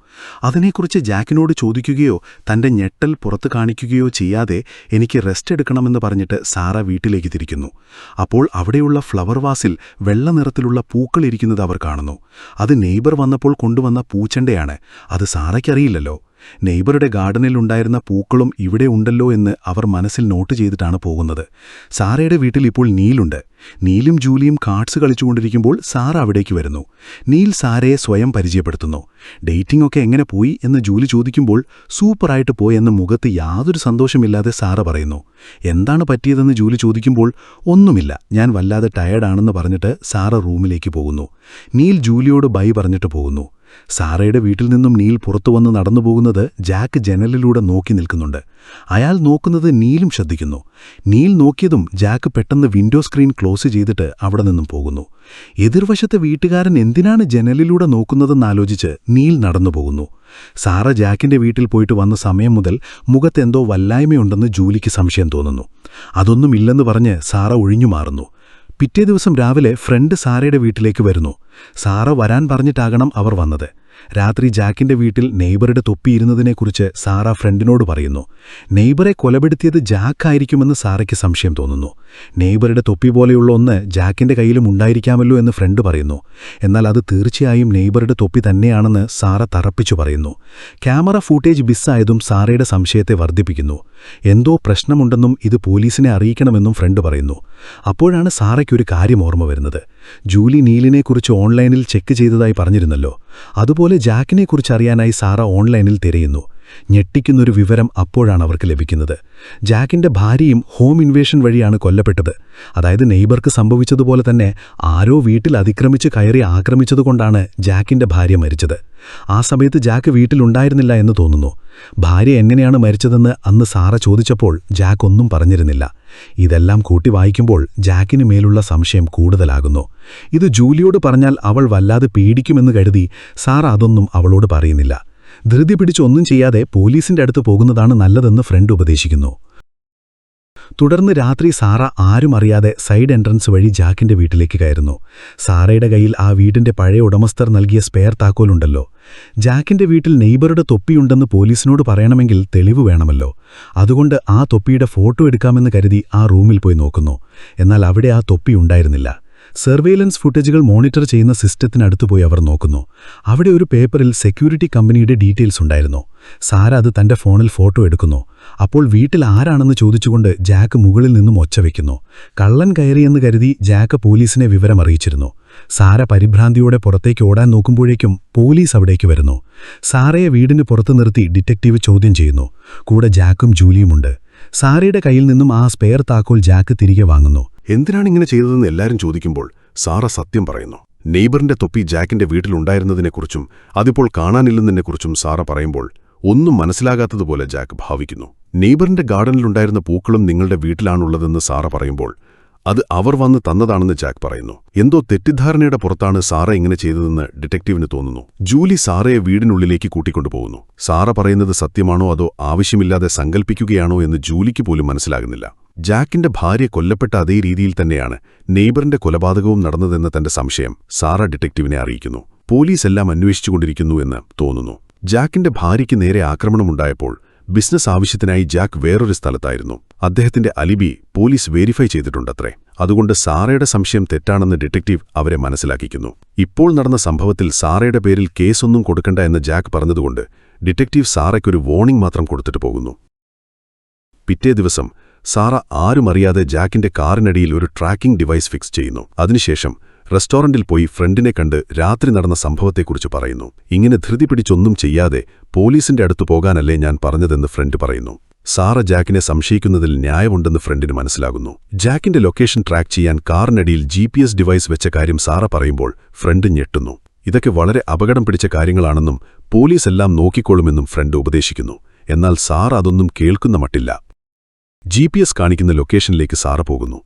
അതിനെക്കുറിച്ച് ജാക്കിനോട് ചോദിക്കുകയോ തന്റെ ഞെട്ടൽ പുറത്തു കാണിക്കുകയോ ചെയ്യാതെ എനിക്ക് റെസ്റ്റ് എടുക്കണമെന്ന് പറഞ്ഞിട്ട് സാറ വീട്ടിലേക്ക് തിരിക്കുന്നു. അപ്പോൾ അവിടെയുള്ള ഫ്ലവർ വാസിൽ വെള്ള നിറത്തിലുള്ള പൂക്കൾ ഇരിക്കുന്നത് അവർ കാണുന്നു. അത് നെയ്ബർ വന്നപ്പോൾ കൊണ്ടുവന്ന പൂച്ചെണ്ടയാണ്. അത് സാറയ്ക്കറിയില്ലല്ലോ. നെയ്ബറുടെ ഗാർഡനിലുണ്ടായിരുന്ന പൂക്കളും ഇവിടെ ഉണ്ടല്ലോ എന്ന് അവർ മനസ്സിൽ നോട്ട് ചെയ്തിട്ടാണ് പോകുന്നത്. സാറയുടെ വീട്ടിൽ ഇപ്പോൾ നീലുണ്ട്. നീലും ജൂലിയും കാർഡ്സ് കളിച്ചുകൊണ്ടിരിക്കുമ്പോൾ സാറ അവിടേക്ക് വരുന്നു. നീൽ സാരയെ സ്വയം പരിചയപ്പെടുത്തുന്നു. ഡേറ്റിംഗ് ഒക്കെ എങ്ങനെ പോയി എന്ന് ജൂലി ചോദിക്കുമ്പോൾ സൂപ്പറായിട്ട് പോയെന്ന് മുഖത്ത് യാതൊരു സന്തോഷമില്ലാതെ സാറ പറയുന്നു. എന്താണ് പറ്റിയതെന്ന് ജൂലി ചോദിക്കുമ്പോൾ ഒന്നുമില്ല, ഞാൻ വല്ലാതെ ടയർഡാണെന്ന് പറഞ്ഞിട്ട് സാറ റൂമിലേക്ക് പോകുന്നു. നീൽ ജൂലിയോട് ബൈ പറഞ്ഞിട്ട് പോകുന്നു. സാറയുടെ വീട്ടിൽ നിന്നും നീൽ പുറത്തുവന്ന് നടന്നു പോകുന്നത് ജാക്ക് ജനലിലൂടെ നോക്കി നിൽക്കുന്നുണ്ട്. അയാൾ നോക്കുന്നത് നീലും ശ്രദ്ധിക്കുന്നു. നീൽ നോക്കിയതും ജാക്ക് പെട്ടെന്ന് വിൻഡോ സ്ക്രീൻ ക്ലോസ് ചെയ്തിട്ട് അവിടെ നിന്നും പോകുന്നു. എതിർവശത്തെ വീട്ടുകാരൻ എന്തിനാണ് ജനലിലൂടെ നോക്കുന്നതെന്നാലോചിച്ച് നീൽ നടന്നു പോകുന്നു. സാറ ജാക്കിന്റെ വീട്ടിൽ പോയിട്ട് വന്ന സമയം മുതൽ മുഖത്തെന്തോ വല്ലായ്മയുണ്ടെന്ന് ജൂലിക്ക് സംശയം തോന്നുന്നു. അതൊന്നുമില്ലെന്ന് പറഞ്ഞ് സാറ ഒഴിഞ്ഞു മാറുന്നു. പിറ്റേ ദിവസം രാവിലെ ഫ്രണ്ട് സാറയുടെ വീട്ടിലേക്ക് വരുന്നു. സാറ വരാൻ പറഞ്ഞിട്ടാകണം അവർ വന്നത്. രാത്രി ജാക്കിന്റെ വീട്ടിൽ നെയ്ബറുടെ തൊപ്പിയിരുന്നതിനെക്കുറിച്ച് സാറ ഫ്രണ്ടിനോട് പറയുന്നു. നെയ്ബറെ കൊലപ്പെടുത്തിയത് ജാക്കായിരിക്കുമെന്ന് സാറയ്ക്ക് സംശയം തോന്നുന്നു. നെയ്ബറുടെ തൊപ്പി പോലെയുള്ള ഒന്ന് ജാക്കിന്റെ കയ്യിലും ഉണ്ടായിരിക്കാമല്ലോ എന്ന് ഫ്രണ്ട് പറയുന്നു. എന്നാൽ അത് തീർച്ചയായും നെയ്ബറുടെ തൊപ്പി തന്നെയാണെന്ന് സാറ തറപ്പിച്ചു പറയുന്നു. ക്യാമറ ഫൂട്ടേജ് മിസ്സായതും സാറയുടെ സംശയത്തെ വർദ്ധിപ്പിക്കുന്നു. എന്തോ പ്രശ്നമുണ്ടെന്നും ഇത് പോലീസിനെ അറിയിക്കണമെന്നും ഫ്രണ്ട് പറയുന്നു. അപ്പോഴാണ് സാറയ്ക്കൊരു കാര്യം ഓർമ്മ വരുന്നത്. ജൂലി നീലിനെക്കുറിച്ച് ഓൺലൈനിൽ ചെക്ക് ചെയ്തതായി പറഞ്ഞിരുന്നല്ലോ. അതുപോലെ ജാക്കിനെക്കുറിച്ച് അറിയാനായി സാറ ഓൺലൈനിൽ തിരയുന്നു. ഞെട്ടിക്കുന്നൊരു വിവരം അപ്പോഴാണ് അവർക്ക് ലഭിക്കുന്നത്. ജാക്കിന്റെ ഭാര്യയും ഹോം ഇൻവേഷൻ വഴിയാണ് കൊല്ലപ്പെട്ടത്. അതായത് നെയ്ബർക്ക് സംഭവിച്ചതുപോലെ തന്നെ ആരോ വീട്ടിൽ അതിക്രമിച്ച് കയറി ആക്രമിച്ചതുകൊണ്ടാണ് ജാക്കിന്റെ ഭാര്യ മരിച്ചത്. ആ സമയത്ത് ജാക്ക് വീട്ടിലുണ്ടായിരുന്നില്ല എന്ന് തോന്നുന്നു. ഭാര്യ എങ്ങനെയാണ് മരിച്ചതെന്ന് അന്ന് സാറ ചോദിച്ചപ്പോൾ ജാക്ക് ഒന്നും പറഞ്ഞിരുന്നില്ല. ഇതെല്ലാം കൂട്ടി വായിക്കുമ്പോൾ ജാക്കിന് മേലുള്ള സംശയം കൂടുതലാകുന്നു. ഇത് ജൂലിയോട് പറഞ്ഞാൽ അവൾ വല്ലാതെ പേടിക്കുമെന്ന് കരുതി സാറ അതൊന്നും അവളോട് പറയുന്നില്ല. ധൃതി പിടിച്ചൊന്നും ചെയ്യാതെ പോലീസിന്റെ അടുത്ത് പോകുന്നതാണ് നല്ലതെന്ന് ഫ്രണ്ട് ഉപദേശിക്കുന്നു. തുടർന്ന് രാത്രി സാറ ആരും അറിയാതെ സൈഡ് എൻട്രൻസ് വഴി ജാക്കിന്റെ വീട്ടിലേക്ക് കയറുന്നു. സാറയുടെ കയ്യിൽ ആ വീടിന്റെ പഴയ ഉടമസ്ഥർ നൽകിയ സ്പെയർ താക്കോലുണ്ടല്ലോ. ജാക്കിന്റെ വീട്ടിൽ നെയ്ബറുടെ തൊപ്പിയുണ്ടെന്ന് പോലീസിനോട് പറയണമെങ്കിൽ തെളിവ് വേണമല്ലോ. അതുകൊണ്ട് ആ തൊപ്പിയുടെ ഫോട്ടോ എടുക്കാമെന്ന് കരുതി ആ റൂമിൽ പോയി നോക്കുന്നു. എന്നാൽ അവിടെ ആ തൊപ്പി ഉണ്ടായിരുന്നില്ല. സർവെയിലൻസ് ഫുട്ടേജുകൾ മോണിറ്റർ ചെയ്യുന്ന സിസ്റ്റത്തിനടുത്ത് പോയി അവർ നോക്കുന്നു. അവിടെ ഒരു പേപ്പറിൽ സെക്യൂരിറ്റി കമ്പനിയുടെ ഡീറ്റെയിൽസ് ഉണ്ടായിരുന്നു. സാര അത് തന്റെ ഫോണിൽ ഫോട്ടോ എടുക്കുന്നു. അപ്പോൾ വീട്ടിൽ ആരാണെന്ന് ചോദിച്ചുകൊണ്ട് ജാക്ക് മുകളിൽ നിന്നും ഒച്ച വയ്ക്കുന്നു. കള്ളൻ കയറിയെന്ന് കരുതി ജാക്ക് പോലീസിനെ വിവരം അറിയിച്ചിരുന്നു. സാര പരിഭ്രാന്തിയോടെ പുറത്തേക്ക് ഓടാൻ നോക്കുമ്പോഴേക്കും പോലീസ് അവിടേക്ക് വരുന്നു. സാറയെ വീടിന് പുറത്തു നിർത്തി ഡിറ്റക്റ്റീവ് ചോദ്യം ചെയ്യുന്നു. കൂടെ ജാക്കും ജൂലിയുമുണ്ട്. സാരയുടെ കയ്യിൽ നിന്നും ആ സ്പെയർ താക്കോൽ ജാക്ക് തിരികെ വാങ്ങുന്നു. എന്തിനാണിങ്ങനെ ചെയ്തതെന്ന് എല്ലാവരും ചോദിക്കുമ്പോൾ സാറ സത്യം പറയുന്നു. നെയ്ബറിന്റെ തൊപ്പി ജാക്കിന്റെ വീട്ടിലുണ്ടായിരുന്നതിനെക്കുറിച്ചും അതിപ്പോൾ കാണാനില്ലെന്നതിനെക്കുറിച്ചും സാറ പറയുമ്പോൾ ഒന്നും മനസ്സിലാകാത്തതുപോലെ ജാക്ക് ഭാവിക്കുന്നു. നെയ്ബറിന്റെ ഗാർഡനിലുണ്ടായിരുന്ന പൂക്കളും നിങ്ങളുടെ വീട്ടിലാണുള്ളതെന്ന് സാറ പറയുമ്പോൾ അത് അവർ വന്ന് തന്നതാണെന്ന് ജാക്ക് പറയുന്നു. എന്തോ തെറ്റിദ്ധാരണയുടെ പുറത്താണ് സാറ ഇങ്ങനെ ചെയ്തതെന്ന് ഡിറ്റക്റ്റീവിന് തോന്നുന്നു. ജൂലി സാറയെ വീടിനുള്ളിലേക്ക് കൂട്ടിക്കൊണ്ടുപോകുന്നു. സാറ പറയുന്നത് സത്യമാണോ അതോ ആവശ്യമില്ലാതെ സങ്കൽപ്പിക്കുകയാണോ എന്ന് ജൂലിക്ക് പോലും മനസ്സിലാകുന്നില്ല. ജാക്കിന്റെ ഭാര്യ കൊല്ലപ്പെട്ട അതേ രീതിയിൽ തന്നെയാണ് നെയ്ബറിന്റെ കൊലപാതകവും നടന്നതെന്ന് തന്റെ സംശയം സാറ ഡിറ്റക്റ്റീവിനെ അറിയിക്കുന്നു. പോലീസ് എല്ലാം അന്വേഷിച്ചുകൊണ്ടിരിക്കുന്നു എന്ന് തോന്നുന്നു. ജാക്കിന്റെ ഭാര്യയ്ക്ക് നേരെ ആക്രമണമുണ്ടായപ്പോൾ ബിസിനസ് ആവശ്യത്തിനായി ജാക്ക് വേറൊരു സ്ഥലത്തായിരുന്നു. അദ്ദേഹത്തിന്റെ അലിബി പോലീസ് വെരിഫൈ ചെയ്തിട്ടുണ്ടത്രേ. അതുകൊണ്ട് സാറയുടെ സംശയം തെറ്റാണെന്ന് ഡിറ്റക്റ്റീവ് അവരെ മനസ്സിലാക്കിക്കുന്നു. ഇപ്പോൾ നടന്ന സംഭവത്തിൽ സാറയുടെ പേരിൽ കേസൊന്നും കൊടുക്കണ്ട എന്ന് ജാക്ക് പറഞ്ഞതുകൊണ്ട് ഡിറ്റക്റ്റീവ് സാറയ്ക്കൊരു വാർണിംഗ് മാത്രം കൊടുത്തിട്ട് പോകുന്നു. പിറ്റേ ദിവസം സാറ ആരുമറിയാതെ ജാക്കിന്റെ കാറിനടിയിൽ ഒരു ട്രാക്കിംഗ് ഡിവൈസ് ഫിക്സ് ചെയ്യുന്നു. അതിനുശേഷം റെസ്റ്റോറന്റിൽ പോയി ഫ്രണ്ടിനെ കണ്ട് രാത്രി നടന്ന സംഭവത്തെക്കുറിച്ച് പറയുന്നു. ഇങ്ങനെ ധൃതി പിടിച്ചൊന്നും ചെയ്യാതെ പോലീസിന്റെ അടുത്തു പോകാനല്ലേ ഞാൻ പറഞ്ഞതെന്ന് ഫ്രണ്ട് പറയുന്നു. സാറ ജാക്കിനെ സംശയിക്കുന്നതിൽ ന്യായമുണ്ടെന്ന് ഫ്രണ്ടിന് മനസ്സിലാകുന്നു. ജാക്കിന്റെ ലൊക്കേഷൻ ട്രാക്ക് ചെയ്യാൻ കാറിനടിയിൽ GPS ഡിവൈസ് വെച്ച കാര്യം സാറ പറയുമ്പോൾ ഫ്രണ്ട് ഞെട്ടുന്നു. ഇതൊക്കെ വളരെ അപകടം പിടിച്ച കാര്യങ്ങളാണെന്നും പോലീസെല്ലാം നോക്കിക്കോളുമെന്നും ഫ്രണ്ട് ഉപദേശിക്കുന്നു. എന്നാൽ സാറ അതൊന്നും കേൾക്കുന്ന മട്ടില്ല. GPS കാണിക്കുന്ന ലൊക്കേഷനിലേക്ക് സാറ പോകുന്നു.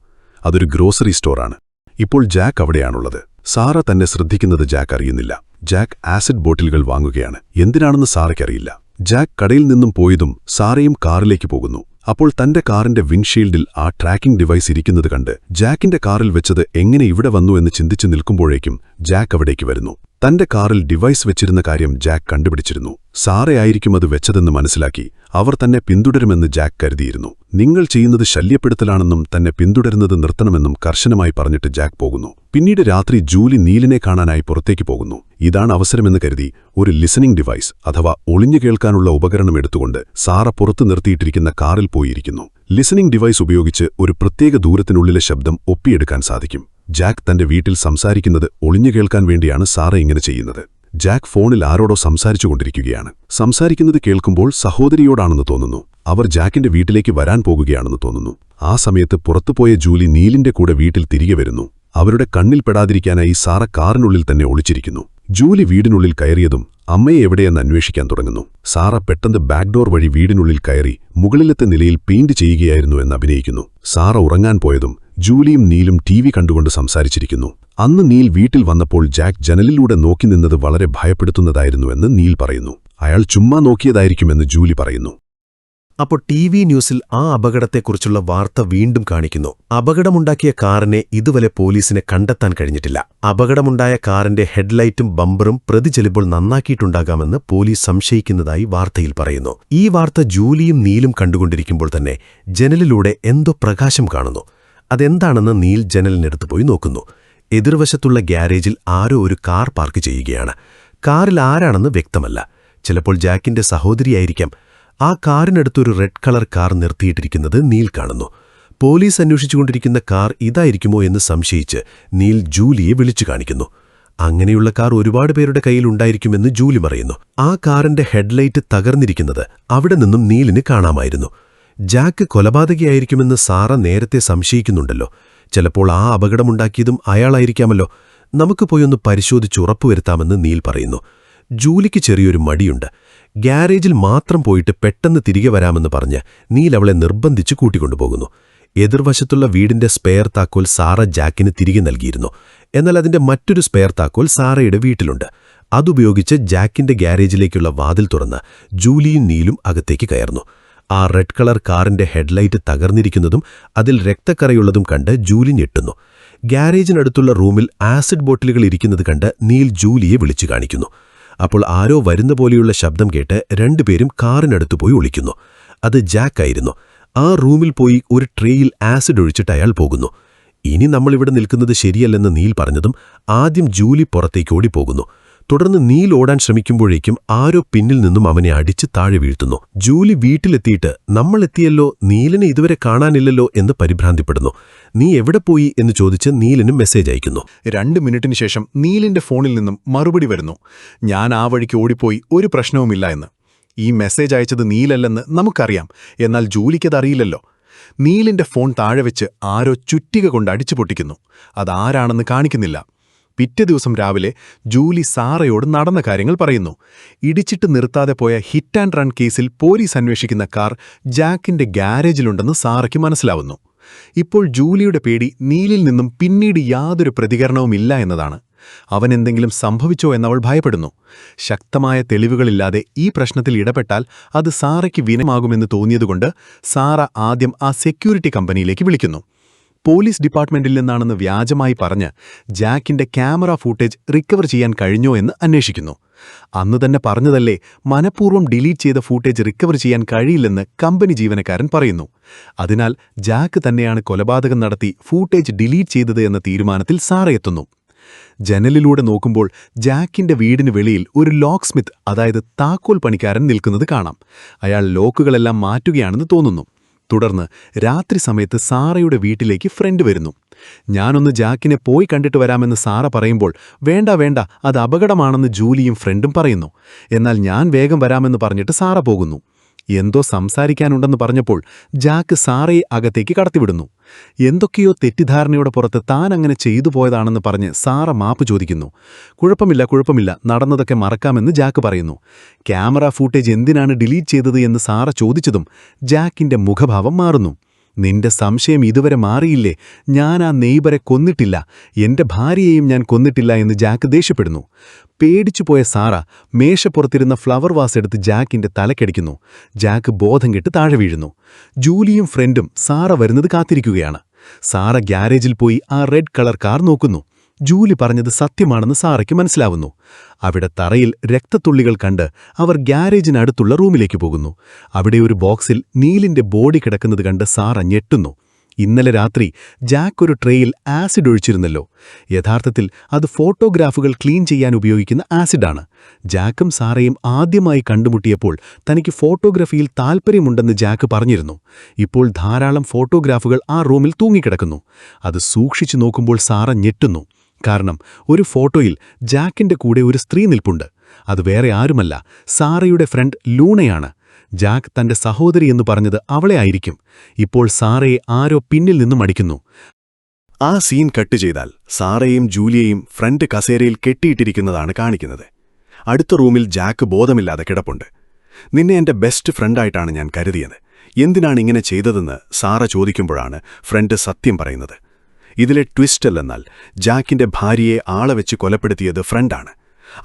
അതൊരു ഗ്രോസറി സ്റ്റോറാണ്. ഇപ്പോൾ ജാക്ക് അവിടെയാണുള്ളത്. സാറ തന്നെ ശ്രദ്ധിക്കുന്നത് ജാക്ക് അറിയുന്നില്ല. ജാക്ക് ആസിഡ് ബോട്ടിലുകൾ വാങ്ങുകയാണ്. എന്തിനാണെന്ന് സാറയ്ക്കറിയില്ല. ജാക്ക് കടയിൽ നിന്നും പോയതും സാറയും കാറിലേക്ക് പോകുന്നു. അപ്പോൾ തന്റെ കാറിന്റെ വിൻഡ്ഷീൽഡിൽ ആ ട്രാക്കിംഗ് ഡിവൈസ് ഇരിക്കുന്നത് കണ്ട് ജാക്കിന്റെ കാറിൽ വെച്ചത് എങ്ങനെ ഇവിടെ വന്നു എന്ന് ചിന്തിച്ചു നിൽക്കുമ്പോഴേക്കും ജാക്ക് അവിടേക്ക് വരുന്നു. തന്റെ കാറിൽ ഡിവൈസ് വെച്ചിരുന്ന കാര്യം ജാക്ക് കണ്ടുപിടിച്ചിരുന്നു. സാറയായിരിക്കും അത് വെച്ചതെന്ന് മനസ്സിലാക്കി അവർ തന്നെ പിന്തുടരുമെന്ന് ജാക്ക് കരുതിയിരുന്നു. നിങ്ങൾ ചെയ്യുന്നത് ശല്യപ്പെടുത്തലാണെന്നും തന്നെ പിന്തുടരുന്നത് നിർത്തണമെന്നും കർശനമായി പറഞ്ഞിട്ട് ജാക്ക് പോകുന്നു. പിന്നീട് രാത്രി ജൂലി നീലിനെ കാണാനായി പുറത്തേക്ക് പോകുന്നു. ഇതാണ് അവസരമെന്ന് കരുതി ഒരു ലിസണിംഗ് ഡിവൈസ് അഥവാ ഒളിഞ്ഞു കേൾക്കാനുള്ള ഉപകരണം എടുത്തുകൊണ്ട് സാറ പുറത്തു നിർത്തിയിട്ടിരിക്കുന്ന കാറിൽ പോയിരിക്കുന്നു. ലിസണിംഗ് ഡിവൈസ് ഉപയോഗിച്ച് ഒരു പ്രത്യേക ദൂരത്തിനുള്ളിലെ ശബ്ദം ഒപ്പിയെടുക്കാൻ സാധിക്കും. ജാക്ക് തന്റെ വീട്ടിൽ സംസാരിക്കുന്നത് ഒളിഞ്ഞു കേൾക്കാൻ വേണ്ടിയാണ് സാറ ഇങ്ങനെ ചെയ്യുന്നത്. ജാക്ക് ഫോണിൽ ആരോടോ സംസാരിച്ചുകൊണ്ടിരിക്കുകയാണ്. സംസാരിക്കുന്നത് കേൾക്കുമ്പോൾ സഹോദരിയോടാണെന്ന് തോന്നുന്നു. അവർ ജാക്കിന്റെ വീട്ടിലേക്ക് വരാൻ പോകുകയാണെന്ന് തോന്നുന്നു. ആ സമയത്ത് പുറത്തുപോയ ജൂലി നീലിന്റെ കൂടെ വീട്ടിൽ തിരികെ വരുന്നു. അവരുടെ കണ്ണിൽ പെടാതിരിക്കാനായി സാറ കാറിനുള്ളിൽ തന്നെ ഒളിച്ചിരിക്കുന്നു. ജൂലി വീടിനുള്ളിൽ കയറിയതും അമ്മയെ എവിടെയെന്ന് അന്വേഷിക്കാൻ തുടങ്ങുന്നു. സാറ പെട്ടെന്ന് ബാക്ക്ഡോർ വഴി വീടിനുള്ളിൽ കയറി മുകളിലത്തെ നിലയിൽ പെയിന്റ് ചെയ്യുകയായിരുന്നു എന്ന് അഭിനയിക്കുന്നു. സാറ ഉറങ്ങാൻ പോയതും ജൂലിയും നീലും ടിവി കണ്ടുകൊണ്ട് സംസാരിച്ചിരിക്കുന്നു. അന്ന് നീൽ വീട്ടിൽ വന്നപ്പോൾ ജാക്ക് ജനലിലൂടെ നോക്കി നിന്നത് വളരെ ഭയപ്പെടുത്തുന്നതായിരുന്നുവെന്ന് നീൽ പറയുന്നു. അയാൾ ചുമ്മാ നോക്കിയതായിരിക്കുമെന്ന് ജൂലി പറയുന്നു. അപ്പോൾ ടിവി ന്യൂസിൽ ആ അപകടത്തെക്കുറിച്ചുള്ള വാർത്ത വീണ്ടും കാണിക്കുന്നു. അപകടമുണ്ടാക്കിയ കാറിനെ ഇതുവരെ പോലീസിനെ കണ്ടെത്താൻ കഴിഞ്ഞിട്ടില്ല. അപകടമുണ്ടായ കാറിന്റെ ഹെഡ്ലൈറ്റും ബമ്പറും പ്രതി ചിലപ്പോൾ നന്നാക്കിയിട്ടുണ്ടാകാമെന്ന് പോലീസ് സംശയിക്കുന്നതായി വാർത്തയിൽ പറയുന്നു. ഈ വാർത്ത ജൂലിയും നീലും കണ്ടുകൊണ്ടിരിക്കുമ്പോൾ തന്നെ ജനലിലൂടെ എന്തോ പ്രകാശം കാണുന്നു. അതെന്താണെന്ന് നീൽ ജനലിനടുത്ത് പോയി നോക്കുന്നു. എതിർവശത്തുള്ള ഗ്യാരേജിൽ ആരോ ഒരു കാർ പാർക്ക് ചെയ്യുകയാണ്. കാറിൽ ആരാണെന്ന് വ്യക്തമല്ല. ചിലപ്പോൾ ജാക്കിന്റെ സഹോദരിയായിരിക്കാം. ആ കാറിനടുത്തൊരു റെഡ് കളർ കാർ നിർത്തിയിട്ടിരിക്കുന്നത് നീൽ കാണുന്നു. പോലീസ് അന്വേഷിച്ചുകൊണ്ടിരിക്കുന്ന കാർ ഇതായിരിക്കുമോ എന്ന് സംശയിച്ച് നീൽ ജൂലിയെ വിളിച്ചു കാണിക്കുന്നു. അങ്ങനെയുള്ള കാർ ഒരുപാട് പേരുടെ കയ്യിലുണ്ടായിരിക്കുമെന്ന് ജൂലി പറയുന്നു. ആ കാറിന്റെ ഹെഡ്ലൈറ്റ് തകർന്നിരിക്കുന്നത് അവിടെ നിന്നും നീലിന് കാണാമായിരുന്നു. ജാക്ക് കൊലപാതകയായിരിക്കുമെന്ന് സാറ നേരത്തെ സംശയിക്കുന്നുണ്ടല്ലോ. ചിലപ്പോൾ ആ അപകടമുണ്ടാക്കിയതും അയാളായിരിക്കാമല്ലോ. നമുക്ക് പോയൊന്ന് പരിശോധിച്ച് ഉറപ്പുവരുത്താമെന്ന് നീൽ പറയുന്നു. ജൂലിക്ക് ചെറിയൊരു മടിയുണ്ട്. ഗ്യാരേജിൽ മാത്രം പോയിട്ട് പെട്ടെന്ന് തിരികെ വരാമെന്ന് പറഞ്ഞ് നീൽ അവളെ നിർബന്ധിച്ച് കൂട്ടിക്കൊണ്ടുപോകുന്നു. എതിർവശത്തുള്ള വീടിന്റെ സ്പെയർ താക്കോൽ സാറ ജാക്കിന് തിരികെ നൽകിയിരുന്നു. എന്നാൽ അതിന്റെ മറ്റൊരു സ്പെയർ താക്കോൽ സാറയുടെ വീട്ടിലുണ്ട്. അതുപയോഗിച്ച് ജാക്കിന്റെ ഗ്യാരേജിലേക്കുള്ള വാതിൽ തുറന്ന് ജൂലിയും നീലും അകത്തേക്ക് കയറുന്നു. ആ റെഡ് കളർ കാറിന്റെ ഹെഡ്ലൈറ്റ് തകർന്നിരിക്കുന്നതും അതിൽ രക്തക്കറയുള്ളതും കണ്ട് ജൂലി ഞെട്ടുന്നു. ഗ്യാരേജിനടുത്തുള്ള റൂമിൽ ആസിഡ് ബോട്ടിലുകൾ ഇരിക്കുന്നത് കണ്ട് നീൽ ജൂലിയെ വിളിച്ചു കാണിക്കുന്നു. അപ്പോൾ ആരോ വരുന്ന പോലെയുള്ള ശബ്ദം കേട്ട് രണ്ടുപേരും കാറിനടുത്തു പോയി ഒളിക്കുന്നു. അത് ജാക്കായിരുന്നു. ആ റൂമിൽ പോയി ഒരു ട്രേയിൽ ആസിഡ് ഒഴിച്ചിട്ട് അയാൾ പോകുന്നു. ഇനി നമ്മളിവിടെ നിൽക്കുന്നത് ശരിയല്ലെന്ന് നീൽ പറഞ്ഞതും ആദ്യം ജൂലി പുറത്തേക്ക് ഓടിപ്പോകുന്നു. തുടർന്ന് നീൽ ഓടാൻ ശ്രമിക്കുമ്പോഴേക്കും ആരോ പിന്നിൽ നിന്നും അവനെ അടിച്ച് താഴെ വീഴ്ത്തുന്നു. ജൂലി വീട്ടിലെത്തിയിട്ട് നമ്മളെത്തിയല്ലോ, നീലിനെ ഇതുവരെ കാണാനില്ലല്ലോ എന്ന് പരിഭ്രാന്തിപ്പെടുന്നു. നീ എവിടെ പോയി എന്ന് ചോദിച്ച് നീലിന് മെസ്സേജ് അയക്കുന്നു. 2 മിനിറ്റിന് ശേഷം നീലിന്റെ ഫോണിൽ നിന്നും മറുപടി വരുന്നു. ഞാൻ ആ വഴിക്ക് ഓടിപ്പോയി, ഒരു പ്രശ്നവുമില്ല എന്ന്. ഈ മെസ്സേജ് അയച്ചത് നീലല്ലെന്ന് നമുക്കറിയാം, എന്നാൽ ജൂലിക്കതറിയില്ലല്ലോ. നീലിന്റെ ഫോൺ താഴെ വെച്ച് ആരോ ചുറ്റിക കൊണ്ട് അടിച്ചു പൊട്ടിക്കുന്നു. അതാരാണെന്ന് കാണിക്കുന്നില്ല. പിറ്റേ ദിവസം രാവിലെ ജൂലി സാറയോട് നടന്ന കാര്യങ്ങൾ പറയുന്നു. ഇടിച്ചിട്ട് നിർത്താതെ പോയ ഹിറ്റ് ആൻഡ് റൺ കേസിൽ പോലീസ് അന്വേഷിക്കുന്ന കാർ ജാക്കിന്റെ ഗ്യാരേജിലുണ്ടെന്ന് സാറയ്ക്ക് മനസ്സിലാവുന്നു. ഇപ്പോൾ ജൂലിയുടെ പേടി നീലിൽ നിന്നും പിന്നീട് യാതൊരു പ്രതികരണവുമില്ല എന്നതാണ്. അവനെന്തെങ്കിലും സംഭവിച്ചോ എന്നവൾ ഭയപ്പെടുന്നു. ശക്തമായ തെളിവുകളില്ലാതെ ഈ പ്രശ്നത്തിൽ ഇടപെട്ടാൽ അത് സാറയ്ക്ക് വിനമാകുമെന്ന് തോന്നിയതുകൊണ്ട് സാറ ആദ്യം ആ സെക്യൂരിറ്റി കമ്പനിയിലേക്ക് വിളിക്കുന്നു. പോലീസ് ഡിപ്പാർട്ട്മെന്റിൽ നിന്നാണെന്ന് വ്യാജമായി പറഞ്ഞ് ജാക്കിന്റെ ക്യാമറ ഫൂട്ടേജ് റിക്കവർ ചെയ്യാൻ കഴിഞ്ഞോ എന്ന് അന്വേഷിക്കുന്നു. അന്ന് തന്നെ പറഞ്ഞതല്ലേ മനഃപൂർവ്വം ഡിലീറ്റ് ചെയ്ത ഫൂട്ടേജ് റിക്കവർ ചെയ്യാൻ കഴിയില്ലെന്ന് കമ്പനി ജീവനക്കാരൻ പറയുന്നു. അതിനാൽ ജാക്ക് തന്നെയാണ് കൊലപാതകം നടത്തി ഫൂട്ടേജ് ഡിലീറ്റ് ചെയ്തത് എന്ന തീരുമാനത്തിൽ സാറ എത്തുന്നു. ജനലിലൂടെ നോക്കുമ്പോൾ ജാക്കിന്റെ വീടിന് വെളിയിൽ ഒരു ലോക്ക് സ്മിത്ത്, അതായത് താക്കോൽ പണിക്കാരൻ നിൽക്കുന്നത് കാണാം. അയാൾ ലോക്കുകളെല്ലാം മാറ്റുകയാണെന്ന് തോന്നുന്നു. തുടർന്ന് രാത്രി സമയത്ത് സാറയുടെ വീട്ടിലേക്ക് ഫ്രണ്ട് വരുന്നു. ഞാനൊന്ന് ജാക്കിനെ പോയി കണ്ടിട്ട് വരാമെന്ന് സാറ പറയുമ്പോൾ വേണ്ട വേണ്ട, അത് അപകടമാണെന്ന് ജൂലിയും ഫ്രണ്ടും പറയുന്നു. എന്നാൽ ഞാൻ വേഗം വരാമെന്ന് പറഞ്ഞിട്ട് സാറ പോകുന്നു. എന്തോ സംസാരിക്കാനുണ്ടെന്ന് പറഞ്ഞപ്പോൾ ജാക്ക് സാറയെ അകത്തേക്ക് കടത്തിവിടുന്നു. എന്തൊക്കെയോ തെറ്റിദ്ധാരണയുടെ പുറത്ത് താൻ അങ്ങനെ ചെയ്തു പോയതാണെന്ന് പറഞ്ഞ് സാറ മാപ്പ് ചോദിക്കുന്നു. കുഴപ്പമില്ല, നടന്നതൊക്കെ മറക്കാമെന്ന് ജാക്ക് പറയുന്നു. ക്യാമറ ഫൂട്ടേജ് എന്തിനാണ് ഡിലീറ്റ് ചെയ്തത് എന്ന് സാറ ചോദിച്ചതും ജാക്കിന്റെ മുഖഭാവം മാറുന്നു. നിന്റെ സംശയം ഇതുവരെ മാറിയില്ലേ? ഞാൻ ആ നെയ്ബറെ കൊന്നിട്ടില്ല, എന്റെ ഭാര്യയെയും ഞാൻ കൊന്നിട്ടില്ല എന്ന് ജാക്ക് ദേഷ്യപ്പെടുന്നു. പേടിച്ചുപോയ സാറ മേശപ്പുറത്തിരുന്ന ഫ്ലവർ വാസ് എടുത്ത് ജാക്കിന്റെ തലക്കടിക്കുന്നു. ജാക്ക് ബോധം കെട്ട് താഴെ വീഴുന്നു. ജൂലിയും ഫ്രണ്ടും സാറ വരുന്നത് കാത്തിരിക്കുകയാണ്. സാറ ഗ്യാരേജിൽ പോയി ആ റെഡ് കളർ കാർ നോക്കുന്നു. ജൂലി പറഞ്ഞത് സത്യമാണെന്ന് സാറയ്ക്ക് മനസ്സിലാവുന്നു. അവിടെ തറയിൽ രക്തത്തുള്ളികൾ കണ്ട് അവർ ഗ്യാരേജിനടുത്തുള്ള റൂമിലേക്ക് പോകുന്നു. അവിടെ ഒരു ബോക്സിൽ നീലിന്റെ ബോഡി കിടക്കുന്നത് കണ്ട് സാറ ഞെട്ടുന്നു. ഇന്നലെ രാത്രി ജാക്ക് ഒരു ട്രേയിൽ ആസിഡ് ഒഴിച്ചിരുന്നല്ലോ. യഥാർത്ഥത്തിൽ അത് ഫോട്ടോഗ്രാഫുകൾ ക്ലീൻ ചെയ്യാൻ ഉപയോഗിക്കുന്ന ആസിഡാണ്. ജാക്കും സാറയും ആദ്യമായി കണ്ടുമുട്ടിയപ്പോൾ തനിക്ക് ഫോട്ടോഗ്രഫിയിൽ താൽപ്പര്യമുണ്ടെന്ന് ജാക്ക് പറഞ്ഞിരുന്നു. ഇപ്പോൾ ധാരാളം ഫോട്ടോഗ്രാഫുകൾ ആ റൂമിൽ തൂങ്ങിക്കിടക്കുന്നു. അത് സൂക്ഷിച്ചു നോക്കുമ്പോൾ സാറ ഞെട്ടുന്നു. കാരണം ഒരു ഫോട്ടോയിൽ ജാക്കിന്റെ കൂടെ ഒരു സ്ത്രീ നിൽപ്പുണ്ട്. അത് വേറെ ആരുമല്ല, സാറയുടെ ഫ്രണ്ട് ലൂണയാണ്. ജാക്ക് തന്റെ സഹോദരി എന്ന് പറഞ്ഞത് അവളെ ആയിരിക്കും. ഇപ്പോൾ സാറയെ ആരോ പിന്നിൽ നിന്നും അടിക്കുന്നു. ആ സീൻ കട്ട് ചെയ്താൽ സാറയെയും ജൂലിയെയും ഫ്രണ്ട് കസേരയിൽ കെട്ടിയിട്ടിരിക്കുന്നതാണ് കാണിക്കുന്നത്. അടുത്ത റൂമിൽ ജാക്ക് ബോധമില്ലാതെ കിടപ്പുണ്ട്. നിന്നെ എന്റെ ബെസ്റ്റ് ഫ്രണ്ടായിട്ടാണ് ഞാൻ കരുതിയത്, എന്തിനാണ് ഇങ്ങനെ ചെയ്തതെന്ന് സാറ ചോദിക്കുമ്പോഴാണ് ഫ്രണ്ട് സത്യം പറയുന്നത്. ഇതിലെ ട്വിസ്റ്റല്ലെന്നാൽ ജാക്കിന്റെ ഭാര്യയെ ആളെ വെച്ച് കൊലപ്പെടുത്തിയത് ഫ്രണ്ടാണ്.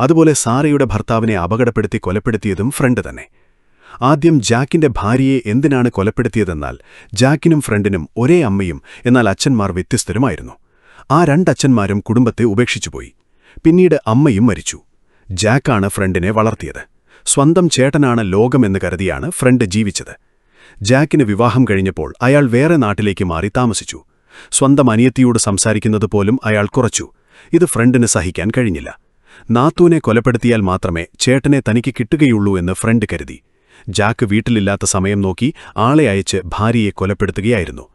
അതുപോലെ സാറയുടെ ഭർത്താവിനെ അപകടപ്പെടുത്തി കൊലപ്പെടുത്തിയതും ഫ്രണ്ട് തന്നെ. ആദ്യം ജാക്കിന്റെ ഭാര്യയെ എന്തിനാണ് കൊലപ്പെടുത്തിയതെന്നാൽ ജാക്കിനും ഫ്രണ്ടിനും ഒരേ അമ്മയും എന്നാൽ അച്ഛന്മാർ വ്യത്യസ്തരുമായിരുന്നു. ആ രണ്ടച്ഛന്മാരും കുടുംബത്തെ ഉപേക്ഷിച്ചുപോയി. പിന്നീട് അമ്മയും മരിച്ചു. ജാക്കാണ് ഫ്രണ്ടിനെ വളർത്തിയത്. സ്വന്തം ചേട്ടനാണ് ലോകമെന്ന് കരുതിയാണ് ഫ്രണ്ട് ജീവിച്ചത്. ജാക്കിന് വിവാഹം കഴിഞ്ഞപ്പോൾ അയാൾ വേറെ നാട്ടിലേക്ക് മാറി താമസിച്ചു. സ്വന്തം അനിയത്തിയോട് സംസാരിക്കുന്നത് പോലും അയാൾ കുറച്ചു. ഇത് ഫ്രണ്ടിന് സഹിക്കാൻ കഴിഞ്ഞില്ല. നാത്തൂനെ കൊലപ്പെടുത്തിയാൽ മാത്രമേ ചേട്ടനെ തനിക്ക് കിട്ടുകയുള്ളൂ എന്ന് ഫ്രണ്ട് കരുതി. ജാക്ക് വീട്ടിലില്ലാത്ത സമയം നോക്കി ആളെ അയച്ച് ഭാര്യയെ കൊലപ്പെടുത്തുകയായിരുന്നു.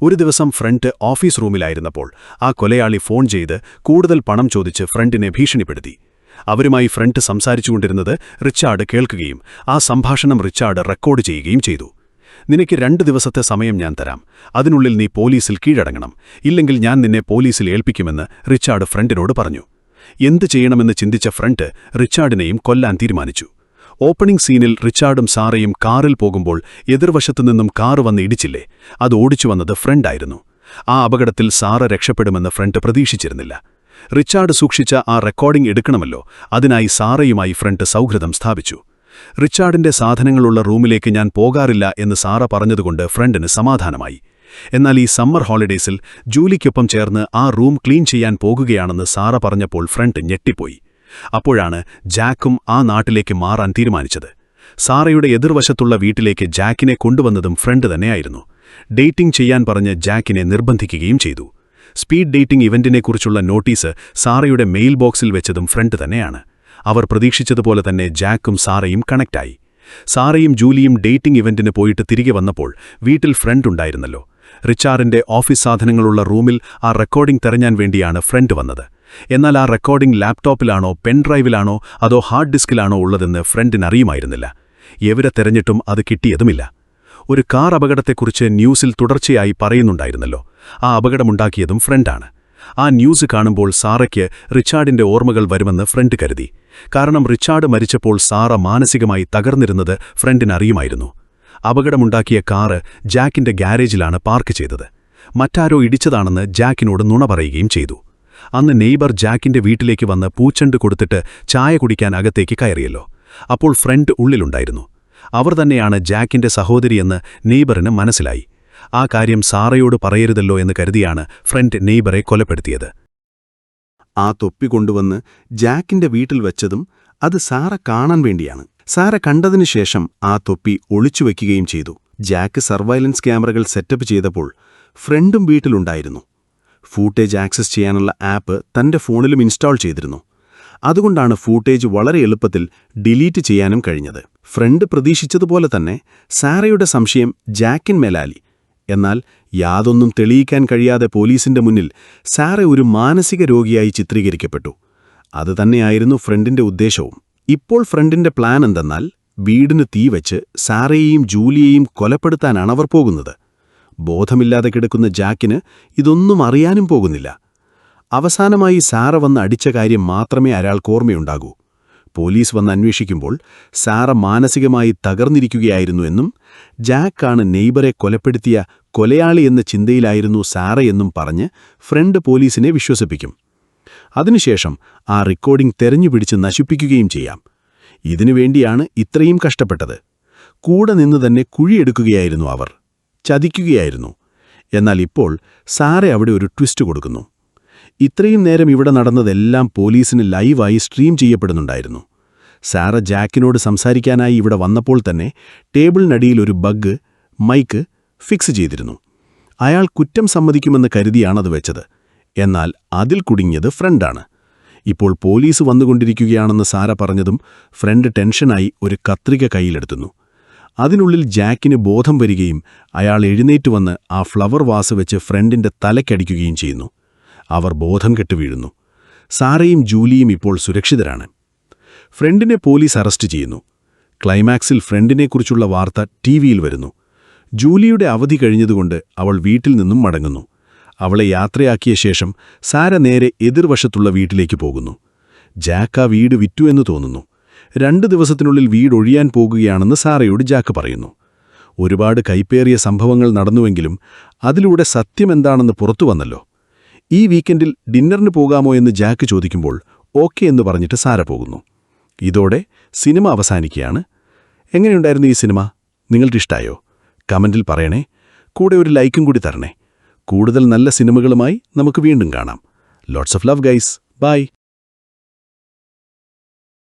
ഒരു ദിവസം ഫ്രണ്ട് ഓഫീസ് റൂമിലായിരുന്നപ്പോൾ ആ കൊലയാളി ഫോൺ ചെയ്ത് കൂടുതൽ പണം ചോദിച്ച് ഫ്രണ്ടിനെ ഭീഷണിപ്പെടുത്തി. അവരുമായി ഫ്രണ്ട് സംസാരിച്ചുകൊണ്ടിരുന്നത് റിച്ചാർഡ് കേൾക്കുകയും ആ സംഭാഷണം റിച്ചാർഡ് റെക്കോർഡ് ചെയ്യുകയും ചെയ്തു. നിനക്ക് 2 ദിവസത്തെ സമയം ഞാൻ തരാം, അതിനുള്ളിൽ നീ പോലീസിൽ കീഴടങ്ങണം, ഇല്ലെങ്കിൽ ഞാൻ നിന്നെ പോലീസിൽ ഏൽപ്പിക്കുമെന്ന് റിച്ചാർഡ് ഫ്രണ്ടിനോട് പറഞ്ഞു. എന്ത് ചെയ്യണമെന്ന് ചിന്തിച്ച ഫ്രണ്ട് റിച്ചാർഡിനെയും കൊല്ലാൻ തീരുമാനിച്ചു. ഓപ്പണിംഗ് സീനിൽ റിച്ചാർഡും സാറയും കാറിൽ പോകുമ്പോൾ എതിർവശത്തുനിന്നും കാറ് വന്ന് ഇടിച്ചില്ലേ, അത് ഓടിച്ചു വന്നത് ഫ്രണ്ടായിരുന്നു. ആ അപകടത്തിൽ സാറ രക്ഷപ്പെടുമെന്ന് ഫ്രണ്ട് പ്രതീക്ഷിച്ചിരുന്നില്ല. റിച്ചാർഡ് സൂക്ഷിച്ച ആ റെക്കോർഡിംഗ് എടുക്കണമല്ലോ, അതിനായി സാറയുമായി ഫ്രണ്ട് സൗഹൃദം സ്ഥാപിച്ചു. റിച്ചാർഡിന്റെ സാധനങ്ങളുള്ള റൂമിലേക്ക് ഞാൻ പോകാറില്ല എന്ന് സാറ പറഞ്ഞതുകൊണ്ട് ഫ്രണ്ടിന് സമാധാനമായി. എന്നാൽ ഈ സമ്മർ ഹോളിഡേയ്സിൽ ജൂലിക്കൊപ്പം ചേർന്ന് ആ റൂം ക്ലീൻ ചെയ്യാൻ പോകുകയാണെന്ന് സാറ പറഞ്ഞപ്പോൾ ഫ്രണ്ട് ഞെട്ടിപ്പോയി. അപ്പോഴാണ് ജാക്കും ആ നാട്ടിലേക്ക് മാറാൻ തീരുമാനിച്ചത്. സാറയുടെ എതിർവശത്തുള്ള വീട്ടിലേക്ക് ജാക്കിനെ കൊണ്ടുവന്നതും ഫ്രണ്ട് തന്നെയായിരുന്നു. ഡേറ്റിംഗ് ചെയ്യാൻ പറഞ്ഞ് ജാക്കിനെ നിർബന്ധിക്കുകയും ചെയ്തു. സ്പീഡ് ഡേറ്റിംഗ് ഇവന്റിനെക്കുറിച്ചുള്ള നോട്ടീസ് സാറയുടെ മെയിൽ ബോക്സിൽ വെച്ചതും ഫ്രണ്ട് തന്നെയാണ്. അവർ പ്രതീക്ഷിച്ചതുപോലെ തന്നെ ജാക്കും സാറയും കണക്റ്റായി. സാറയും ജൂലിയും ഡേറ്റിംഗ് ഇവന്റിന് പോയിട്ട് തിരികെ വന്നപ്പോൾ വീട്ടിൽ ഫ്രണ്ട് ഉണ്ടായിരുന്നല്ലോ. റിച്ചാർഡിന്റെ ഓഫീസ് സാധനങ്ങളുള്ള റൂമിൽ ആ റെക്കോർഡിംഗ് തെരഞ്ഞാൻ വേണ്ടിയാണ് ഫ്രണ്ട് വന്നത്. എന്നാൽ ആ റെക്കോർഡിംഗ് ലാപ്ടോപ്പിലാണോ പെൻഡ്രൈവിലാണോ അതോ ഹാർഡ് ഡിസ്കിലാണോ ഉള്ളതെന്ന് ഫ്രണ്ടിനറിയുമായിരുന്നില്ല. എവരെ തെരഞ്ഞിട്ടും അത് കിട്ടിയതുമില്ല. ഒരു കാർ അപകടത്തെക്കുറിച്ച് ന്യൂസിൽ തുടർച്ചയായി പറയുന്നുണ്ടായിരുന്നല്ലോ. ആ അപകടമുണ്ടാക്കിയതും ഫ്രണ്ടാണ്. ആ ന്യൂസ് കാണുമ്പോൾ സാറയ്ക്ക് റിച്ചാർഡിന്റെ ഓർമ്മകൾ വരുമെന്ന് ഫ്രണ്ട് കരുതി. കാരണം റിച്ചാർഡ് മരിച്ചപ്പോൾ സാറ മാനസികമായി തകർന്നിരുന്നത് ഫ്രണ്ടിനറിയുമായിരുന്നു. അപകടമുണ്ടാക്കിയ കാറ് ജാക്കിന്റെ ഗ്യാരേജിലാണ് പാർക്ക് ചെയ്തത്. മറ്റാരോ ഇടിച്ചതാണെന്ന് ജാക്കിനോട് നുണ പറയുകയും ചെയ്തു. അന്ന് നെയ്ബർ ജാക്കിന്റെ വീട്ടിലേക്ക് വന്ന് പൂച്ചണ്ട് കൊടുത്തിട്ട് ചായ കുടിക്കാൻ അകത്തേക്ക് കയറിയല്ലോ. അപ്പോൾ ഫ്രണ്ട് ഉള്ളിലുണ്ടായിരുന്നു. അവർ തന്നെയാണ് ജാക്കിന്റെ സഹോദരിയെന്ന് നെയ്ബറിന് മനസ്സിലായി. ആ കാര്യം സാറയോട് പറയരുതല്ലോ എന്ന് കരുതിയാണ് ഫ്രണ്ട് നെയ്ബറെ കൊലപ്പെടുത്തിയത്. ആ തൊപ്പി കൊണ്ടുവന്ന് ജാക്കിന്റെ വീട്ടിൽ വെച്ചതും അത് സാറ കാണാൻ വേണ്ടിയാണ്. സാറ കണ്ടതിനു ശേഷം ആ തൊപ്പി ഒളിച്ചുവെക്കുകയും ചെയ്തു. ജാക്ക് സർവൈലൻസ് ക്യാമറകൾ സെറ്റപ്പ് ചെയ്തപ്പോൾ ഫ്രണ്ടും വീട്ടിലുണ്ടായിരുന്നു. ഫൂട്ടേജ് ആക്സസ് ചെയ്യാനുള്ള ആപ്പ് തന്റെ ഫോണിലും ഇൻസ്റ്റാൾ ചെയ്തിരുന്നു. അതുകൊണ്ടാണ് ഫൂട്ടേജ് വളരെ എളുപ്പത്തിൽ ഡിലീറ്റ് ചെയ്യാനും കഴിഞ്ഞത്. ഫ്രണ്ട് പ്രതീക്ഷിച്ചതുപോലെ തന്നെ സാറയുടെ സംശയം ജാക്കിന്മേലാലി. എന്നാൽ യാതൊന്നും തെളിയിക്കാൻ കഴിയാതെ പോലീസിന്റെ മുന്നിൽ സാറ ഒരു മാനസിക രോഗിയായി ചിത്രീകരിക്കപ്പെട്ടു. അതുതന്നെയായിരുന്നു ഫ്രണ്ടിന്റെ ഉദ്ദേശവും. ഇപ്പോൾ ഫ്രണ്ടിന്റെ പ്ലാൻ എന്തെന്നാൽ വീടിന് തീവച്ച് സാറയെയും ജൂലിയെയും കൊലപ്പെടുത്താനാണ് അവർ പോകുന്നത്. ബോധമില്ലാതെ കിടക്കുന്ന ജാക്കിന് ഇതൊന്നും അറിയാനും പോകുന്നില്ല. അവസാനമായി സാറ വന്ന് അടിച്ച കാര്യം മാത്രമേ അയാൾക്ക് ഓർമ്മയുണ്ടാകൂ. പോലീസ് വന്ന് അന്വേഷിക്കുമ്പോൾ സാറ മാനസികമായി തകർന്നിരിക്കുകയായിരുന്നു എന്നും ജാക്കാണ് നെയ്ബറെ കൊലപ്പെടുത്തിയ കൊലയാളി എന്ന ചിന്തയിലായിരുന്നു സാറയെന്നും പറഞ്ഞ് ഫ്രണ്ട് പോലീസിനെ വിശ്വസിപ്പിക്കും. അതിനുശേഷം ആ റെക്കോർഡിംഗ് തെരഞ്ഞുപിടിച്ച് നശിപ്പിക്കുകയും ചെയ്യാം. ഇതിനുവേണ്ടിയാണ് ഇത്രയും കഷ്ടപ്പെട്ടത്. കൂടെ നിന്ന് തന്നെ കുഴിയെടുക്കുകയായിരുന്നു അവർ, ചതിക്കുകയായിരുന്നു. എന്നാൽ ഇപ്പോൾ സാറ അവിടെ ഒരു ട്വിസ്റ്റ് കൊടുക്കുന്നു. ഇത്രയും നേരം ഇവിടെ നടന്നതെല്ലാം പോലീസിന് ലൈവായി സ്ട്രീം ചെയ്യപ്പെടുന്നുണ്ടായിരുന്നു. സാറ ജാക്കിനോട് സംസാരിക്കാനായി ഇവിടെ വന്നപ്പോൾ തന്നെ ടേബിളിനടിയിൽ ഒരു ബഗ് മൈക്ക് ഫിക്സ് ചെയ്തിരുന്നു. അയാൾ കുറ്റം സമ്മതിക്കുമെന്ന് കരുതിയാണത് വെച്ചത്. എന്നാൽ അതിൽ കുടുങ്ങിയത് ഫ്രണ്ടാണ്. ഇപ്പോൾ പോലീസ് വന്നുകൊണ്ടിരിക്കുകയാണെന്ന് സാറ പറഞ്ഞതും ഫ്രണ്ട് ടെൻഷനായി ഒരു കത്രിക കയ്യിലെടുത്തുന്നു. അതിനുള്ളിൽ ജാക്കിന് ബോധം വരികയും അയാൾ എഴുന്നേറ്റ് വന്ന് ആ ഫ്ലവർ വാസ് വെച്ച് ഫ്രണ്ടിന്റെ തലയ്ക്കടിക്കുകയും ചെയ്യുന്നു. അവർ ബോധം കെട്ട് വീഴുന്നു. സാറയും ജൂലിയും ഇപ്പോൾ സുരക്ഷിതരാണ്. ഫ്രണ്ടിനെ പോലീസ് അറസ്റ്റ് ചെയ്യുന്നു. ക്ലൈമാക്സിൽ ഫ്രണ്ടിനെക്കുറിച്ചുള്ള വാർത്ത ടിവിയിൽ വരുന്നു. ജൂലിയുടെ അവധി കഴിഞ്ഞതുകൊണ്ട് അവൾ വീട്ടിൽ നിന്നും മടങ്ങുന്നു. അവളെ യാത്രയാക്കിയ ശേഷം സാര നേരെ എതിർവശത്തുള്ള വീട്ടിലേക്ക് പോകുന്നു. ജാക്ക് ആ വീട് വിറ്റു എന്ന് തോന്നുന്നു. 2 ദിവസത്തിനുള്ളിൽ വീടൊഴിയാൻ പോകുകയാണെന്ന് സാറയോട് ജാക്ക് പറയുന്നു. ഒരുപാട് കൈപ്പേറിയ സംഭവങ്ങൾ നടന്നുവെങ്കിലും അതിലൂടെ സത്യമെന്താണെന്ന് പുറത്തു വന്നല്ലോ. ഈ വീക്കെൻഡിൽ ഡിന്നറിന് പോകാമോ എന്ന് ജാക്ക് ചോദിക്കുമ്പോൾ ഓക്കെ എന്ന് പറഞ്ഞിട്ട് സാര പോകുന്നു. ഇതോടെ സിനിമ അവസാനിക്കുകയാണ്. എങ്ങനെയുണ്ടായിരുന്നു ഈ സിനിമ? നിങ്ങൾക്ക് ഇഷ്ടായോ? കമന്റിൽ പറയണേ. കൂടെ ഒരു ലൈക്കും കൂടി തരണേ. കൂടുതൽ നല്ല സിനിമകളുമായി നമുക്ക് വീണ്ടും കാണാം. Lots of love guys. By.